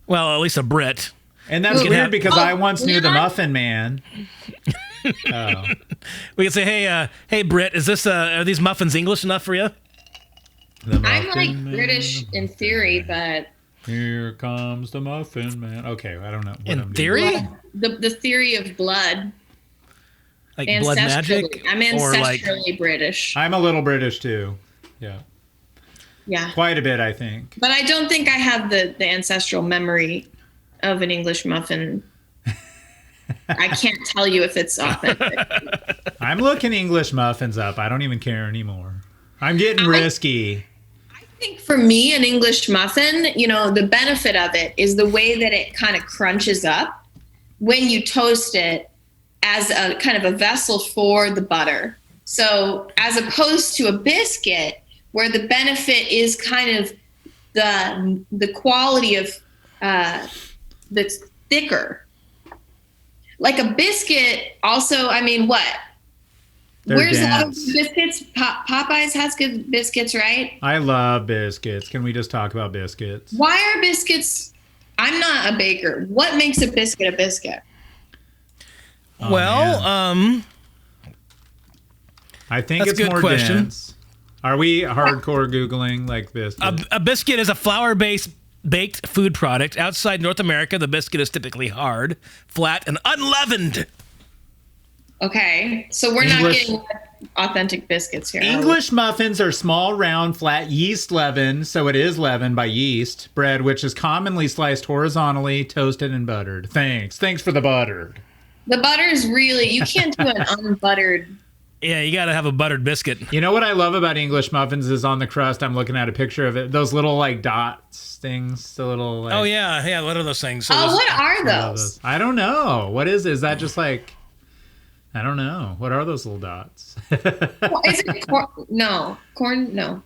Well, at least a Brit. and that's Ooh. weird because I once knew the Leon? Muffin Man. Oh. We can say, hey, Brit, is this are these muffins English enough for you? The I'm Muffin like Man. British in theory, but Here comes the Muffin Man. Okay, I don't know. What In I'm theory? Doing. the theory of blood. Like blood magic? Ancestrally. I'm Or like, ancestrally British. I'm a little British too. Yeah. Yeah. Quite a bit, I think. But I don't think I have the ancestral memory of an English muffin. I can't tell you if it's authentic. I'm looking English muffins up. I don't even care anymore. I'm getting risky. I think for me, an English muffin, you know, the benefit of it is the way that it kind of crunches up when you toast it as a kind of a vessel for the butter. So as opposed to a biscuit, where the benefit is kind of the quality of that's thicker. Like a biscuit, also, I mean, what? They're Where's a lot of dense. biscuits? Popeyes has good biscuits, right? I love biscuits. Can we just talk about biscuits? Why are biscuits? I'm not a baker. What makes a biscuit a biscuit? Oh, well, man. I think that's it's a good more question. dense. Are we hardcore Googling like this? a biscuit is a flour-based baked food product. Outside North America, the biscuit is typically hard, flat, and unleavened. Okay, so we're English- not getting authentic biscuits here. are we? English muffins are small, round, flat, yeast leavened, so it is leavened by yeast, bread which is commonly sliced horizontally, toasted, and buttered. Thanks for the buttered. The butter is really, you can't do an unbuttered Yeah, you got to have a buttered biscuit. You know what I love about English muffins is on the crust. I'm looking at a picture of it. Those little like dots things. The little. Like, Oh yeah. What are those things? So What are those? I don't know. What is? Is that just like? I don't know. What are those little dots? Is it corn? No, corn. No.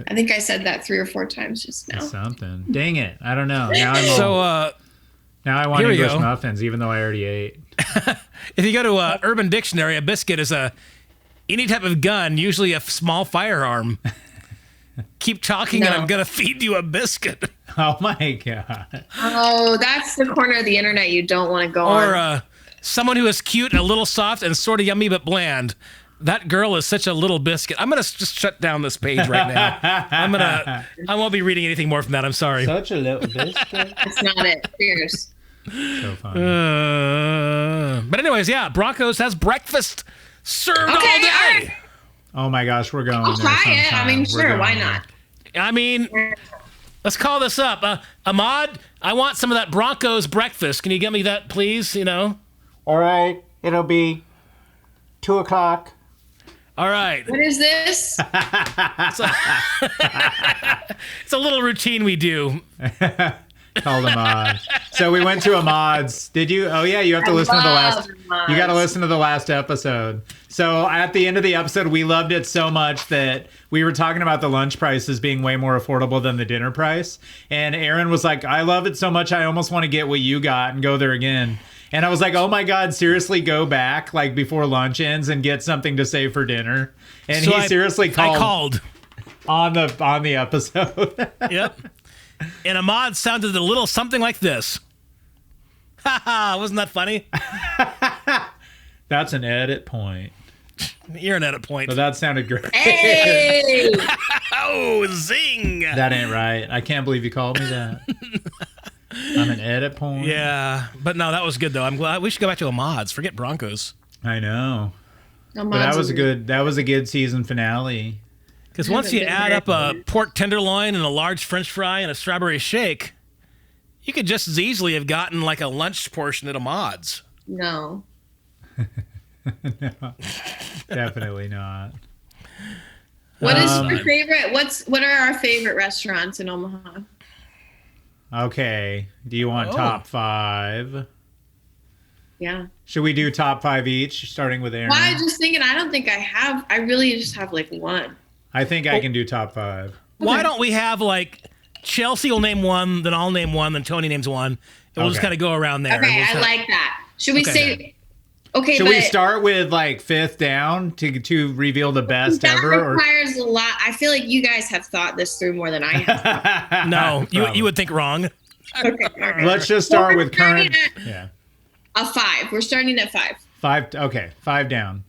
I think I said that 3 or 4 times just now. Something. Dang it! I don't know. Now I'm now I want here we English go. muffins, even though I already ate. If you go to Urban Dictionary, a biscuit is any type of gun, usually a small firearm. Keep talking and I'm going to feed you a biscuit. Oh my god. Oh, that's the corner of the internet you don't want to go on. Or someone who is cute, a little soft, and sort of yummy but bland. That girl is such a little biscuit. I'm going to just shut down this page right now. I won't be reading anything more from that. I'm sorry. Such a little biscuit. That's not it. Cheers. So funny. But anyways, yeah, Broncos has breakfast served all day. All right. Oh my gosh, we're going I'll there try it. I sometime. mean, We're sure, going why there. not? I mean, let's call this up. Ahmad, I want some of that Broncos breakfast. Can you get me that, please? You know? All right, it'll be 2 o'clock. All right. What is this? It's a little routine we do. Called Ahmad. So we went to Ahmad's. Did you? Oh yeah, you have to listen to the last. Ahmad's. You got to listen to the last episode. So at the end of the episode, we loved it so much that we were talking about the lunch prices being way more affordable than the dinner price. And Aaron was like, "I love it so much, I almost want to get what you got and go there again." And I was like, "Oh my God, seriously, go back like before lunch ends and get something to save for dinner." And So he seriously called. I called. on the episode. Yep. And Ahmad sounded a little something like this. Ha ha, wasn't that funny? That's an edit point. You're an edit point. But that sounded great. Hey! Oh, zing! That ain't right. I can't believe you called me that. I'm an edit point. Yeah, but no, that was good though. I'm glad we should go back to Ahmad's. Forget Broncos. I know. But that was a good season finale. Because once you add up a pork tenderloin and a large French fry and a strawberry shake, you could just as easily have gotten like a lunch portion at Ahmad's. No. No, definitely not. What is your favorite? What are our favorite restaurants in Omaha? Okay. Do you want top 5? Yeah. Should we do top 5 each, starting with Aaron? Well, I was just thinking, I don't think I have. I really just have like one. I think I can do top 5. Why don't we have like Chelsea will name one, then I'll name one, then Tony names one, and we'll just kind of go around there. Okay, We'll I like that. Should we say? Okay, Should but we start with like 5th down to reveal the best that ever? Or? requires a lot. I feel like you guys have thought this through more than I have. No, you would think wrong. Okay. Let's just start with current. Yeah. A 5. We're starting at 5. 5. Okay, 5 down.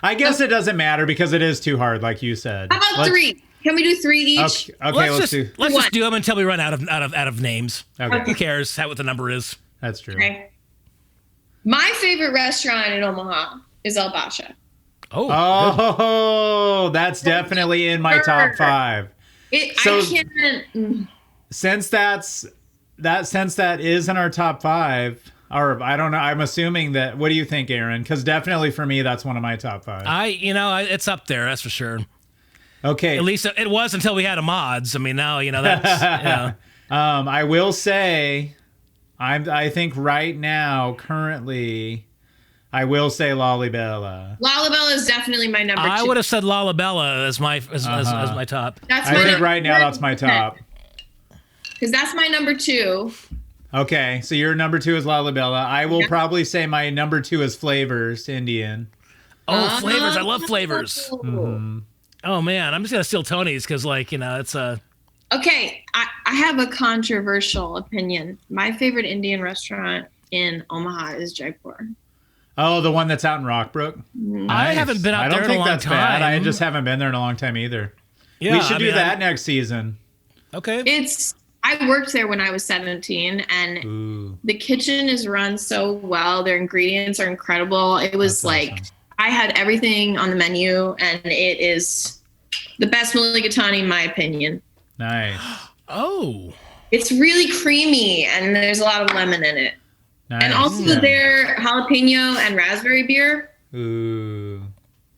I guess it doesn't matter because it is too hard, like you said. How about 3? Can we do 3 each? Okay, let's do. Let's just do them until we run out of names. Okay. Who cares what the number is? That's true. Okay. My favorite restaurant in Omaha is El Basha. Oh, that's definitely in my top 5. I can't. Since that is in our top 5, or I don't know, I'm assuming that. What do you think, Aaron? Because definitely for me, that's one of my top 5. It's up there, that's for sure. Okay. At least it was until we had Ahmad's. I mean, now that's. Yeah. I will say, I think right now, currently, I will say Lollibella. Lollibella is definitely my number 2. I would have said Lollibella as my top. I think right now that's my top. Because that's my number 2. Okay, so your number 2 is Lollibella. I will probably say my number 2 is Flavors Indian. Oh, Flavors! I love Flavors. Mm-hmm. Oh man, I'm just gonna steal Tony's because it's a. Okay, I have a controversial opinion. My favorite Indian restaurant in Omaha is Jaipur. Oh, the one that's out in Rockbrook? I haven't been out there in a long time. Bad. I just haven't been there in a long time either. Yeah, we should do that next season. Okay. I worked there when I was 17, and the kitchen is run so well. Their ingredients are incredible. It was awesome. I had everything on the menu, and it is the best mulligatawny in my opinion. Nice. Oh. It's really creamy, and there's a lot of lemon in it. Nice. And also their jalapeno and raspberry beer Ooh,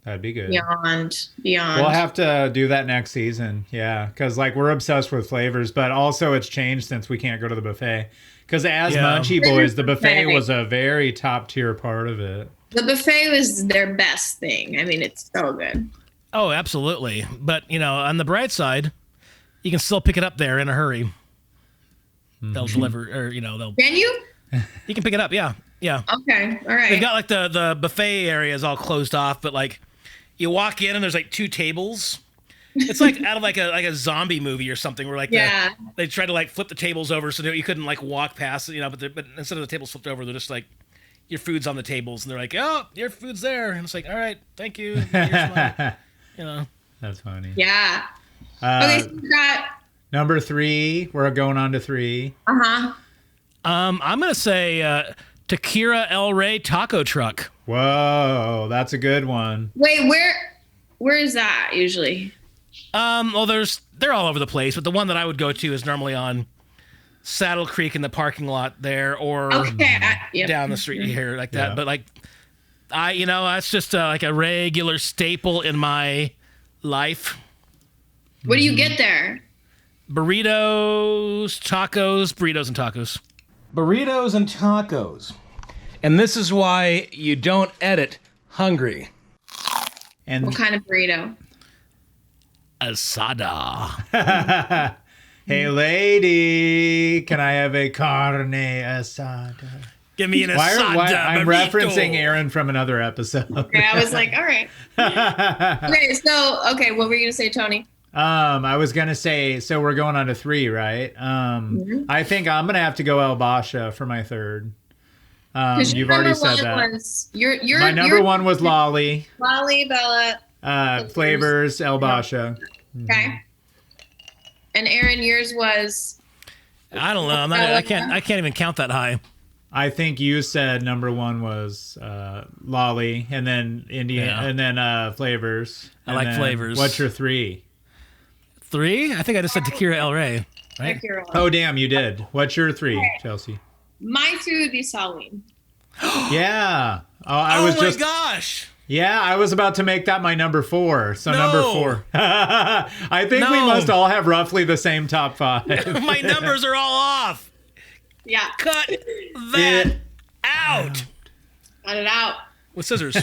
that'd be good. Beyond. We'll have to do that next season. Yeah, because like we're obsessed with flavors, but also it's changed since we can't go to the buffet. Because as Munchie Boys, the buffet was a very top tier part of it. The buffet was their best thing. I mean, it's so good. Oh, absolutely. But, on the bright side, you can still pick it up there in a hurry. Mm-hmm. They'll deliver, or, they'll... Can you? You can pick it up, yeah. Yeah. Okay, all right. They've got, like, the buffet area is all closed off, but, like, you walk in and there's, like, 2 tables. It's, like, out of, like a zombie movie or something where, like, they try to, like, flip the tables over so that you couldn't, like, walk past it, but instead of the tables flipped over, they're just, like, your food's on the tables, and they're like, oh, your food's there. And it's like, all right, thank you. Here's my, That's funny. Yeah. Okay, so we got... Number 3. We're going on to 3. Uh-huh. I'm going to say Tequila El Rey Taco Truck. Whoa, that's a good one. Wait, where is that usually? Well, they're all over the place, but the one that I would go to is normally on Saddle Creek in the parking lot there, or down the street here like that. But like, that's just like a regular staple in my life. What do you get there? Burritos, and tacos. Burritos and tacos. And this is why you don't edit hungry. And what kind of burrito? Asada. Hey, lady, can I have a carne asada? Give me an asada. I'm burrito. referencing Aaron from another episode. Okay, I was like, all right. Okay, what were you going to say, Tony? I was going to say, so we're going on to 3, right? I think I'm going to have to go El Basha for my third. You've already said that. My number 1 was Lolly. Lolly, Bella. Flavors, El Basha. Okay. And Aaron, yours was? I don't know. I can't even count that high. I think you said number 1 was Lolly, and then and then Flavors. I like Flavors. What's your 3? 3? I think I just said Tequila El Rey. Right? Oh, damn, you did. What's your 3, Chelsea? My 3 would be Salween. Yeah. Oh my gosh. Yeah, I was about to make that my number 4. So number 4. I think we must all have roughly the same top 5. My numbers are all off. Yeah. Cut that out. Cut it out. With scissors.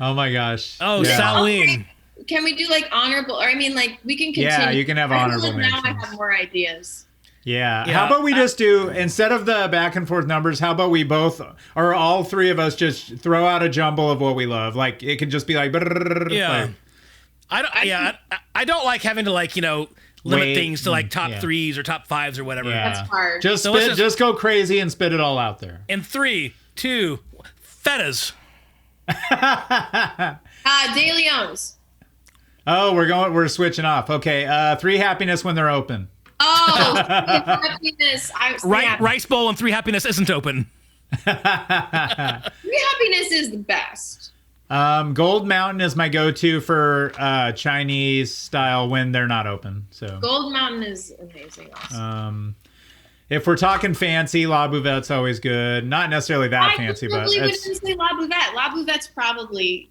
Oh my gosh. Oh, yeah. Salween. Can we do like honorable? Or I mean, like we can continue. Yeah, you can have honorable mentions. Now I have more ideas. Yeah. How about we just do, instead of the back and forth numbers, how about we both, or all 3 of us, just throw out a jumble of what we love? Like, it could just be like, yeah. I don't like having to limit things to like top 3s or top 5s or whatever. Yeah. That's hard. Just go crazy and spit it all out there. In 3, 2, Fetas. De Leon's. Oh, we're switching off. Okay. 3 Happiness when they're open. Oh, Happiness. Rice Bowl and 3 Happiness isn't open. 3 Happiness is the best. Gold Mountain is my go-to for Chinese style when they're not open. So Gold Mountain is amazing. Also. If we're talking fancy, La Bouvette's always good. Not necessarily that fancy, but I wouldn't say La Bouvette. La Bouvette's probably,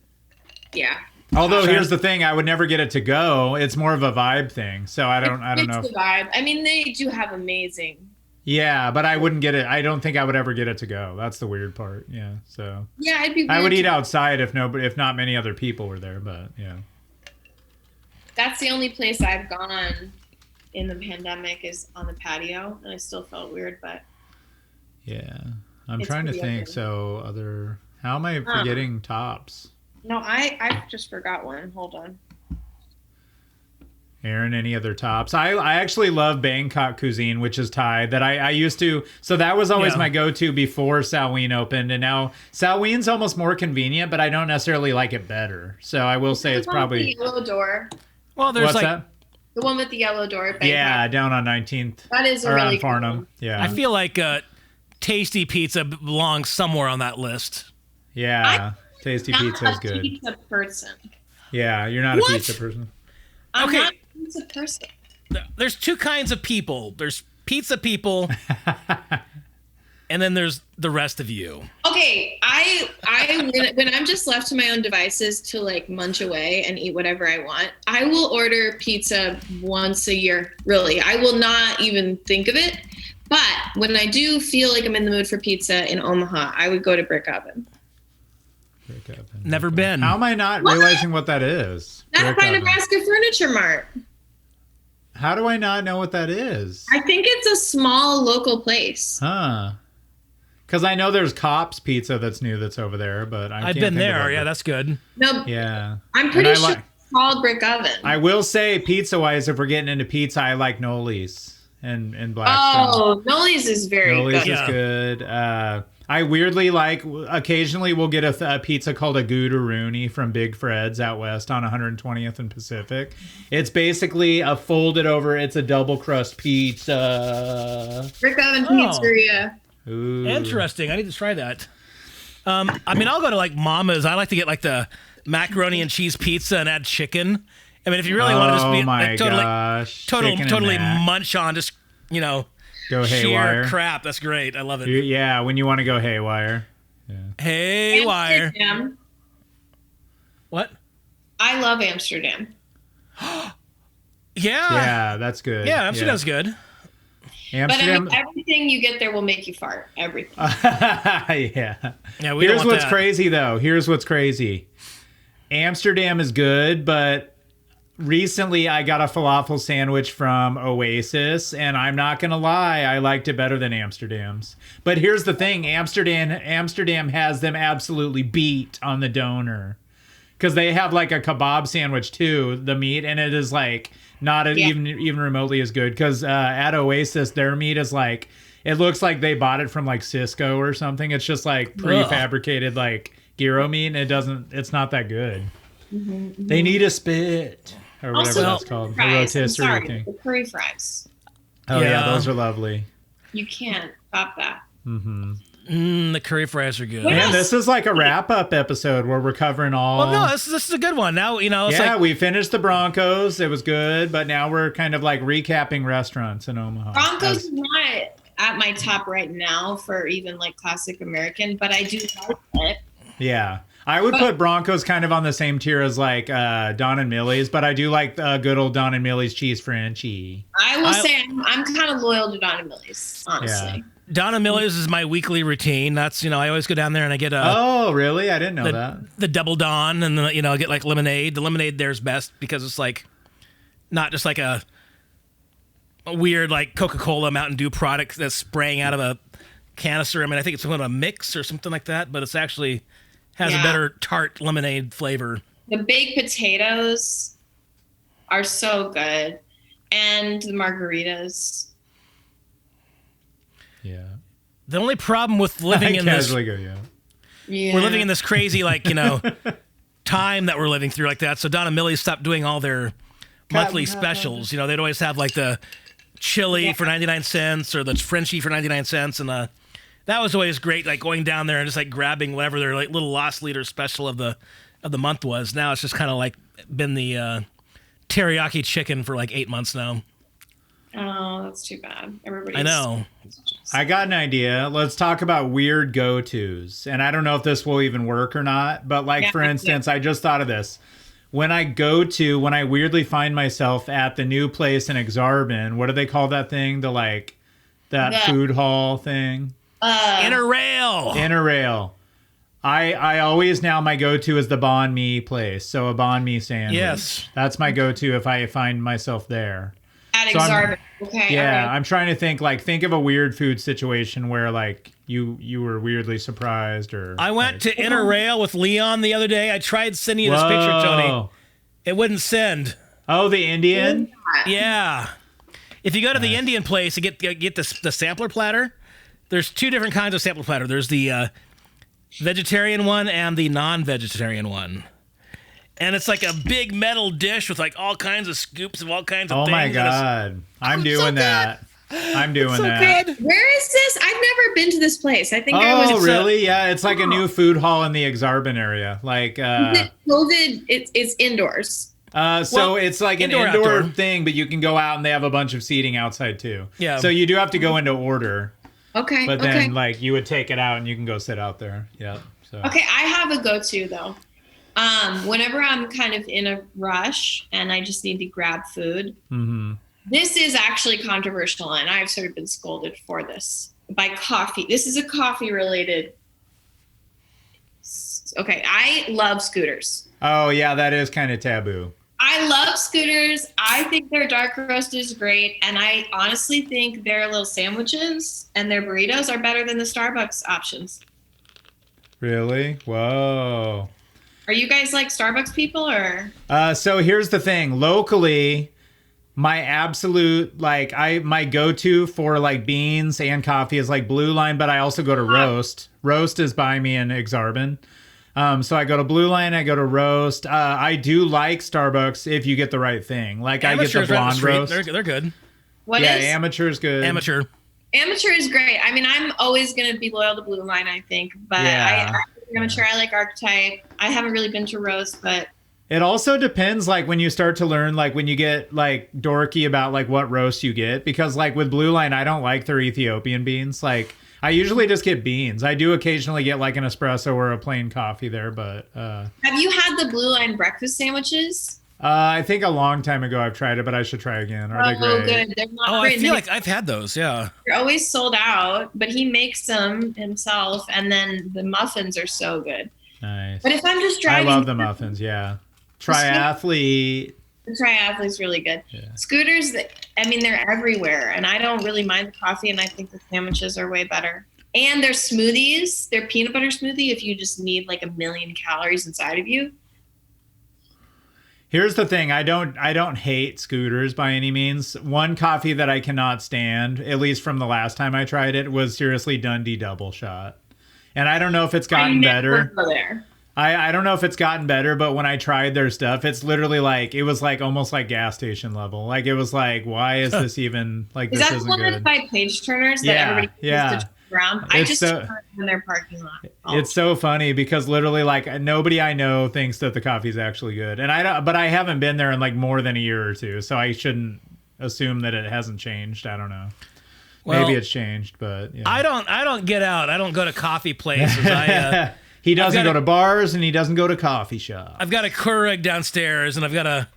yeah. Although here's the thing, I would never get it to go. It's more of a vibe thing. So I don't know. It's the vibe. I mean, they do have amazing. Yeah, but I wouldn't get it. I don't think I would ever get it to go. That's the weird part. Yeah. So yeah, it'd be weird. I would eat outside if not many other people were there, but yeah. That's the only place I've gone in the pandemic is on the patio, and I still felt weird, but yeah. I'm trying to think. So how am I forgetting tops? No, I just forgot one. Hold on. Aaron, any other tops? I actually love Bangkok cuisine, which is Thai, that I used to. So that was always my go-to before Salween opened. And now Salween's almost more convenient, but I don't necessarily like it better. So I will say it's probably... The yellow door. Well, there's What's that? The one with the yellow door at Bangkok. Yeah, down on 19th. That is a really good Farnham. One. Yeah. I feel like Tasty Pizza belongs somewhere on that list. Yeah. Tasty Pizza is good. I'm not a pizza person. Yeah, you're not a pizza person. I'm not a pizza person. There's 2 kinds of people. There's pizza people, and then there's the rest of you. Okay, I when I'm just left to my own devices to like munch away and eat whatever I want, I will order pizza once a year. Really, I will not even think of it. But when I do feel like I'm in the mood for pizza in Omaha, I would go to Brick Oven. Never been. How am I not realizing what that is? That's by Nebraska Furniture Mart. How do I not know what that is? I think it's a small local place. Huh. Because I know there's Cops Pizza that's new that's over there, but I've been there. Yeah, that's good. No, yeah. I'm pretty sure it's called Brick Oven. I will say, pizza-wise, if we're getting into pizza, I like Noli's and Blackstone. Oh, Noli's is very Noli's good. is good. I weirdly like, occasionally we'll get a pizza called a Goodaroonie from Big Fred's out west on 120th and Pacific. It's basically a folded over, it's a double crust pizza. Brick Oven Pizzeria. Ooh. Interesting. I need to try that. I mean, I'll go to like Mama's. I like to get like the macaroni and cheese pizza and add chicken. I mean, if you really want to just be like, totally munch on, just, you know, go haywire. Sheer crap. That's great. I love it. Yeah, when you want to go haywire. Yeah. Haywire. Amsterdam. What? I love Amsterdam. Yeah, that's good. Yeah, Amsterdam's good. Amsterdam. But I mean, everything you get there will make you fart. Everything. Yeah. Here's what's crazy, though. Here's what's crazy. Amsterdam is good, but recently I got a falafel sandwich from Oasis, and I'm not going to lie, I liked it better than Amsterdam's. But here's the thing. Amsterdam has them absolutely beat on the donor. Because they have like a kebab sandwich, too, the meat, and it is like... not even remotely as good, because at Oasis their meat is like, it looks like they bought it from like Cisco or something. It's just like prefabricated like gyro meat, and it's not that good. Mm-hmm. They need a spit or whatever that's called. A rotisserie thing. The curry fries. Oh yeah, those are lovely. You can't top that. Mm-hmm. The curry fries are good. And this is like a wrap-up episode where we're covering all... Well, no, this is a good one. Now, you know, it's we finished the Broncos. It was good, but now we're kind of like recapping restaurants in Omaha. Broncos is not at my top right now for even like classic American, but I do like it. Yeah. I would put Broncos kind of on the same tier as like Don and Millie's, but I do like good old Don and Millie's cheese Frenchie. I will say I'm kind of loyal to Don and Millie's, honestly. Yeah. Don and Millie's is my weekly routine. That's, you know, I always go down there and I get oh, really? I didn't know that. The double Don, and then, you know, I get like lemonade. The lemonade there's best because it's like not just like a weird like Coca-Cola Mountain Dew product that's spraying out of a canister. I mean, I think it's kind of a mix or something like that, but it's actually has a better tart lemonade flavor. The baked potatoes are so good, and the margaritas. Yeah. The only problem with living in this, yeah, we're living in this crazy, like, you know, time that we're living through like that. So Don and Millie stopped doing all their monthly specials. You know, they'd always have like the chili for 99 cents or the Frenchie for 99 cents. And that was always great. Like going down there and just like grabbing whatever their like little lost leader special of the month was. Now it's just kind of like been the teriyaki chicken for like 8 months now. Oh, that's too bad. I know. I got an idea. Let's talk about weird go-tos. And I don't know if this will even work or not, but like, for instance, I just thought of this. When I weirdly find myself at the new place in Exarban, what do they call that thing? That food hall thing? Interrail. Interrail. I always now, my go-to is the banh mi place. So a banh mi sandwich. Yes. That's my go-to if I find myself there. At Exarban. Okay. Yeah, right. I'm trying to think of a weird food situation where like you were weirdly surprised or... I went to Interrail with Leon the other day. I tried sending you this picture, Tony. It wouldn't send. Oh, the Indian? Yeah. If you go to the Indian place and get the sampler platter, there's two different kinds of sampler platter. There's the vegetarian one and the non-vegetarian one. And it's like a big metal dish with like all kinds of scoops of all kinds of things. Oh my God. I'm doing that. I'm doing so that. Good. Where is this? I've never been to this place. I think I was. Oh, really? Yeah, it's like a new food hall in the Exarban area. Like COVID, it's indoors. So it's like an indoor thing, but you can go out and they have a bunch of seating outside too. Yeah. So you do have to go into order. Okay. But then like you would take it out and you can go sit out there. Yeah. So. Okay, I have a go-to though. Whenever I'm kind of in a rush and I just need to grab food, this is actually controversial, and I've sort of been scolded for this by coffee. This is a coffee-related. Okay, I love Scooters. Oh yeah, that is kind of taboo. I love Scooters. I think their dark roast is great, and I honestly think their little sandwiches and their burritos are better than the Starbucks options. Really? Whoa. Are you guys like Starbucks people or? So here's the thing. Locally, my absolute my go-to for like beans and coffee is like Blue Line, but I also go to Roast. Roast is by me in Exarban. So I go to Blue Line, I go to Roast. I do like Starbucks if you get the right thing. Like Amateurs I get the blonde roast. They're good. What is? Amateur is good. Amateur is great. I mean, I'm always going to be loyal to Blue Line, I think. But I like Amateur. I like Archetype. I haven't really been to Roast, but... It also depends, like, when you start to learn, like, when you get, like, dorky about, like, what roast you get. Because, like, with Blue Line, I don't like their Ethiopian beans. Like, I usually just get beans. I do occasionally get, like, an espresso or a plain coffee there, but... Have you had the Blue Line breakfast sandwiches? I think a long time ago I've tried it, but I should try again. Are they great? Good. They're not I feel like I've had those, yeah. They're always sold out, but he makes them himself, and then the muffins are so good. Nice. But if I'm just driving... I love the muffins, yeah. Triathlete. The triathlete's really good. Yeah. Scooters, I mean, they're everywhere, and I don't really mind the coffee, and I think the sandwiches are way better. And their smoothies, their peanut butter smoothie, if you just need like 1 million calories inside of you. Here's the thing, I don't hate Scooters by any means. One coffee that I cannot stand, at least from the last time I tried it, was seriously Dundee Double Shot. And I don't know if it's gotten better. I don't know if it's gotten better, but when I tried their stuff, it's literally like, it was like almost like gas station level. Like it was like, why is this even like, is this that isn't one good? by page turners that everybody used to turn around? I just turned in their parking lot. It's so funny because literally like nobody I know thinks that the coffee is actually good. And but I haven't been there in like more than a year or two. So I shouldn't assume that it hasn't changed. I don't know. Well, maybe it's changed, but yeah. I don't get out. I don't go to coffee places. He doesn't go to bars and he doesn't go to coffee shops. I've got a Keurig downstairs and I've got a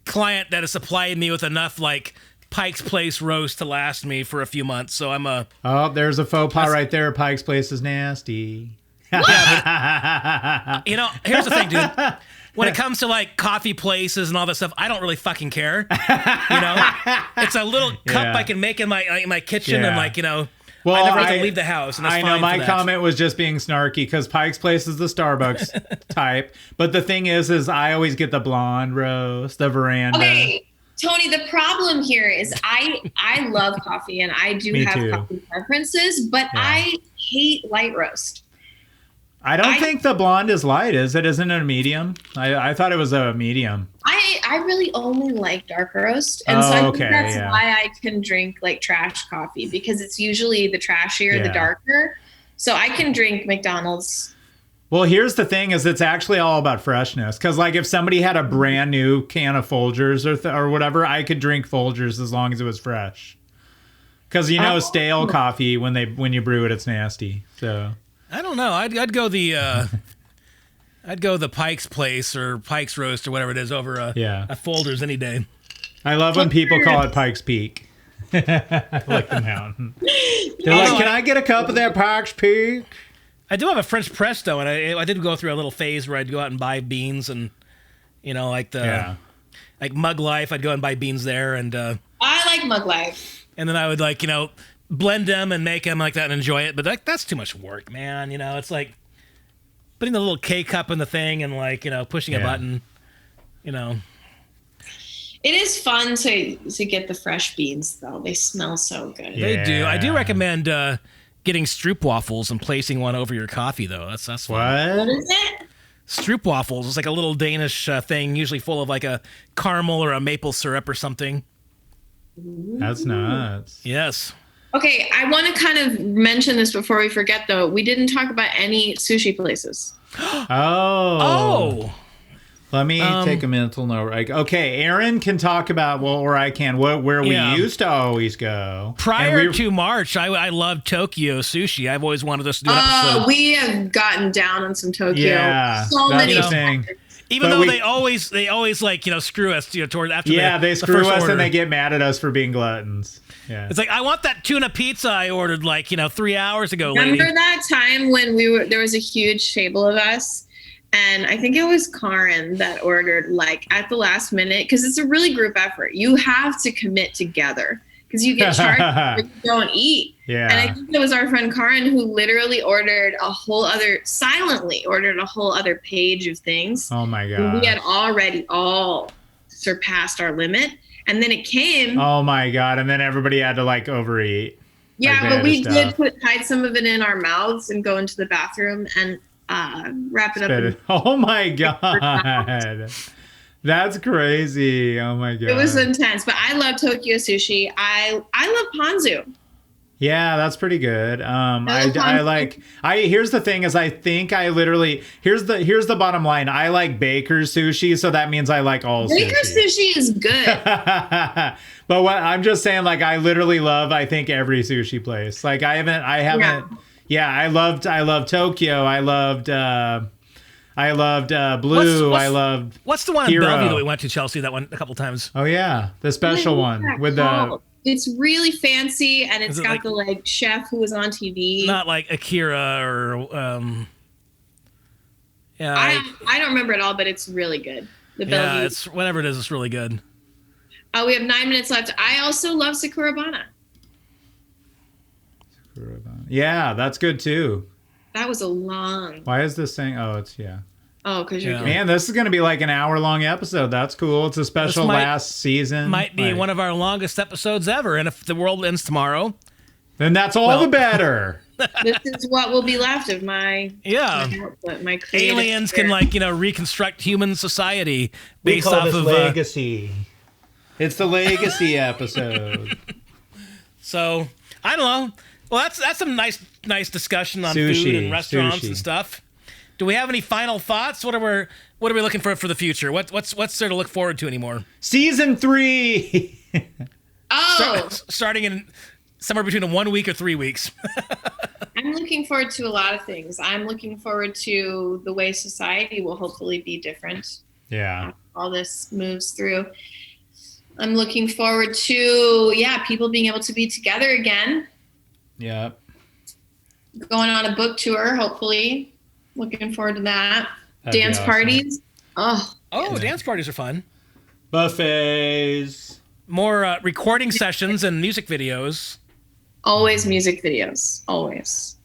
client that has supplied me with enough like Pike's Place roast to last me for a few months. So I'm a... Oh, there's a faux pas right there. Pike's Place is nasty. Yeah, but, you know, here's the thing, dude. When it comes to like coffee places and all that stuff, I don't really fucking care. You know, it's a little cup I can make in my kitchen and like, you know... Well, I never have to leave the house. And that's I know my comment was just being snarky because Pike's Place is the Starbucks type. But the thing is I always get the blonde roast, the veranda. Okay, Tony, the problem here is I love coffee and I do have coffee preferences, but I hate light roast. I don't think the blonde is light, is it? Isn't it a medium? I thought it was a medium. I really only like dark roast. And so I think that's why I can drink like trash coffee, because it's usually the trashier, the darker. So I can drink McDonald's. Well, here's the thing is it's actually all about freshness. Because like if somebody had a brand new can of Folgers or whatever, I could drink Folgers as long as it was fresh. Because you know stale coffee, when you brew it, it's nasty. So... I don't know. I'd go the Pike's Place or Pike's Roast or whatever it is over a Folgers any day. I love when people call it Pike's Peak. Like the mountain. They're like, can I get a cup of that Pike's Peak? I do have a French press though, and I did go through a little phase where I'd go out and buy beans and, you know, like like Mug Life. I'd go and buy beans there, and I like Mug Life. And then I would like, you know, blend them and make them like that and enjoy it, but that's too much work, man. You know, it's like putting the little K cup in the thing and like, you know, pushing a button. You know, it is fun to get the fresh beans though. They smell so good. They do. I do recommend getting stroopwafels and placing one over your coffee though. That's fun. What is it? Stroopwafels. It's like a little Danish thing, usually full of like a caramel or a maple syrup or something. That's nuts. Yes. Okay, I want to kind of mention this before we forget, though. We didn't talk about any sushi places. Oh. Let me take a mental note. Like, okay, Aaron can talk about, or I can, where we used to always go. Prior to March, I loved Tokyo sushi. I've always wanted us to do an episode. We have gotten down on some Tokyo. Yeah, so many thing. Even though they always like, screw us, toward after they screw us and they get mad at us for being gluttons. Yeah. It's like, I want that tuna pizza I ordered 3 hours ago. Remember that time when there was a huge table of us? And I think it was Karin that ordered at the last minute, because it's a really group effort. You have to commit together because you get charged if you don't eat. Yeah. And I think it was our friend Karin who literally silently ordered a whole other page of things. Oh my God. We had already all surpassed our limit. And then it came. Oh my God. And then everybody had to overeat. Yeah, but we did hide some of it in our mouths and go into the bathroom and wrap it up. Oh my God. That's crazy. Oh my God. It was intense, but I love Tokyo sushi. I love ponzu. Yeah, that's pretty good. Here's the thing is I think I literally, here's the bottom line. I like Baker's sushi, so that means I like all sushi. Baker's sushi is good. But what I'm just saying, I literally love, I think, every sushi place. I haven't. Yeah, I loved Tokyo. I loved Blue. What's the one Hero. in Bellevue that we went to, Chelsea? That one a couple times. Oh yeah, the special one with the. It's really fancy, and it's got the chef who was on TV. Not like Akira or. Yeah. I don't remember it all, but it's really good. The Bellevue. Yeah, it's whatever it is. It's really good. We have 9 minutes left. I also love Sakurabana. Yeah, that's good too. That was a long. Why is this saying? Oh, it's Oh, because you're. Man, this is going to be an hour-long episode. That's cool. It's a special last season. Might be one of our longest episodes ever. And if the world ends tomorrow, then that's all the better. This is what will be left of my my aliens can reconstruct human society based off of legacy. It's the legacy episode. So I don't know. Well, that's some nice discussion on food and restaurants and stuff. Do we have any final thoughts? What are we looking for the future? What's there to look forward to anymore? Season 3. Starting in somewhere between 1 week or 3 weeks. I'm looking forward to a lot of things. I'm looking forward to the way society will hopefully be different. Yeah. All this moves through. I'm looking forward to people being able to be together again. Yeah. Going on a book tour, hopefully. Looking forward to that. That'd Dance parties. Dance parties are fun. Buffets. More recording sessions and music videos. Always music videos. Always.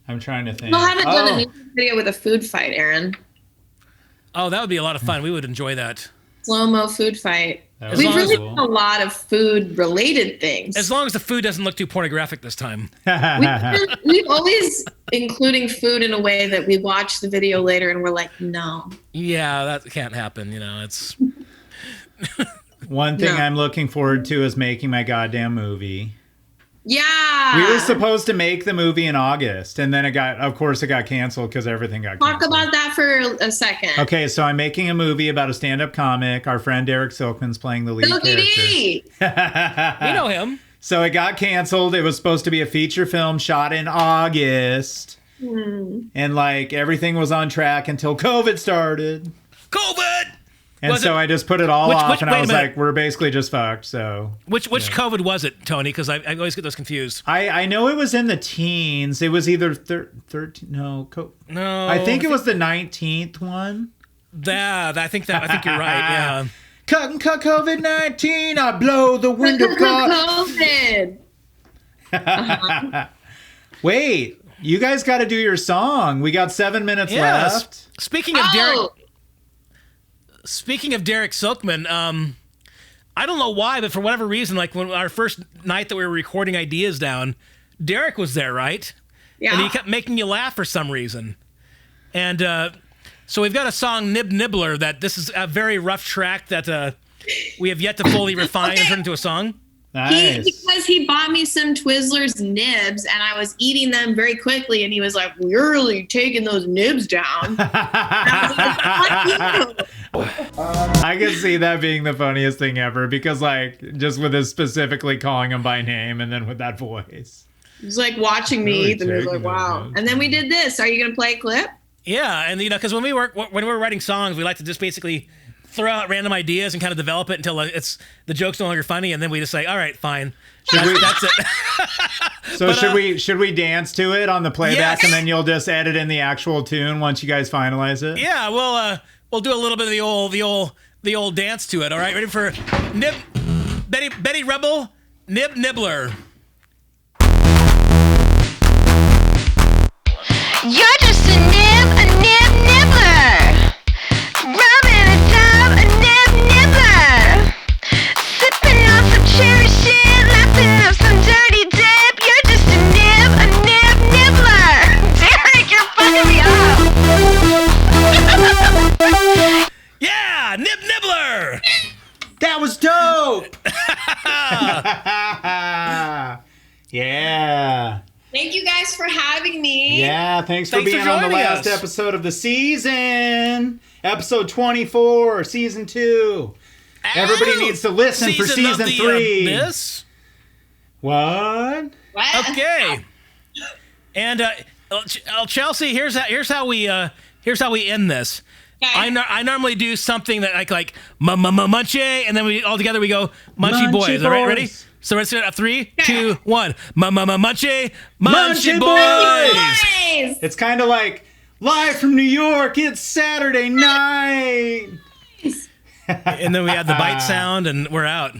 I'm trying to think. I haven't done a music video with a food fight, Aaron. Oh, that would be a lot of fun. We would enjoy that. Slow-mo food fight. We've really done a lot of food-related things. As long as the food doesn't look too pornographic this time. We've always including food in a way that we watch the video later and we're like, no. Yeah, that can't happen. It's... One thing I'm looking forward to is making my goddamn movie. Yeah. We were supposed to make the movie in August, and then it got canceled because everything got canceled. Talk about that for a second. Okay, so I'm making a movie about a stand-up comic. Our friend Derek Silkman's playing the lead character. We know him. So it got canceled. It was supposed to be a feature film shot in August. And everything was on track until COVID started. COVID! And I just put it all off, and I was like, we're basically just fucked, so... Which COVID was it, Tony? Because I always get those confused. I know it was in the teens. It was either 13... No. I think it was the 19th one. Yeah, I think you're right, yeah. Cut COVID-19, I blow the wind of God. COVID! Wait, you guys got to do your song. We got 7 minutes left. Speaking of Derek Silkman, I don't know why, but for whatever reason, when our first night that we were recording ideas down, Derek was there, right? Yeah. And he kept making you laugh for some reason. And so we've got a song, Nib Nibbler, that this is a very rough track that we have yet to fully refine and turn into a song. Nice. Because he bought me some Twizzlers nibs and I was eating them very quickly and he was like, "You're really taking those nibs down." I can see that being the funniest thing ever because, like, just with his specifically calling him by name and then with that voice. He's like watching me eat and he was like, "Wow." And then we did this. Are you going to play a clip? Yeah, and because when we're writing songs, we like to just basically throw out random ideas and kind of develop it until the joke's no longer funny, and then we just say, "All right, fine, that's it." So should we dance to it on the playback, and then you'll just edit in the actual tune once you guys finalize it? Yeah, we'll do a little bit of the old dance to it. All right, ready for Betty Rebel, Nibbler. You're just a nibbler. Rum in a tub, a nibbler. Sipping on some cherry shit, lapping up some dirty dip. You're just a nibbler. Derek, you're fucking me up. Yeah, nibbler. That was dope. Yeah. Thank you guys for having me. Yeah, thanks for being on the last episode of the season. Episode 24, season 2. Everybody needs to listen for season 3. This? What? Okay. And Chelsea, here's how we end this. Okay. I normally do something that like Munchie, and then we all together we go Munchy Boys. All right, ready? So let's do it. 3, 2, 1. Munchy Boys. It's kind of like live from New York. It's Saturday night. And then we add the bite sound, and we're out.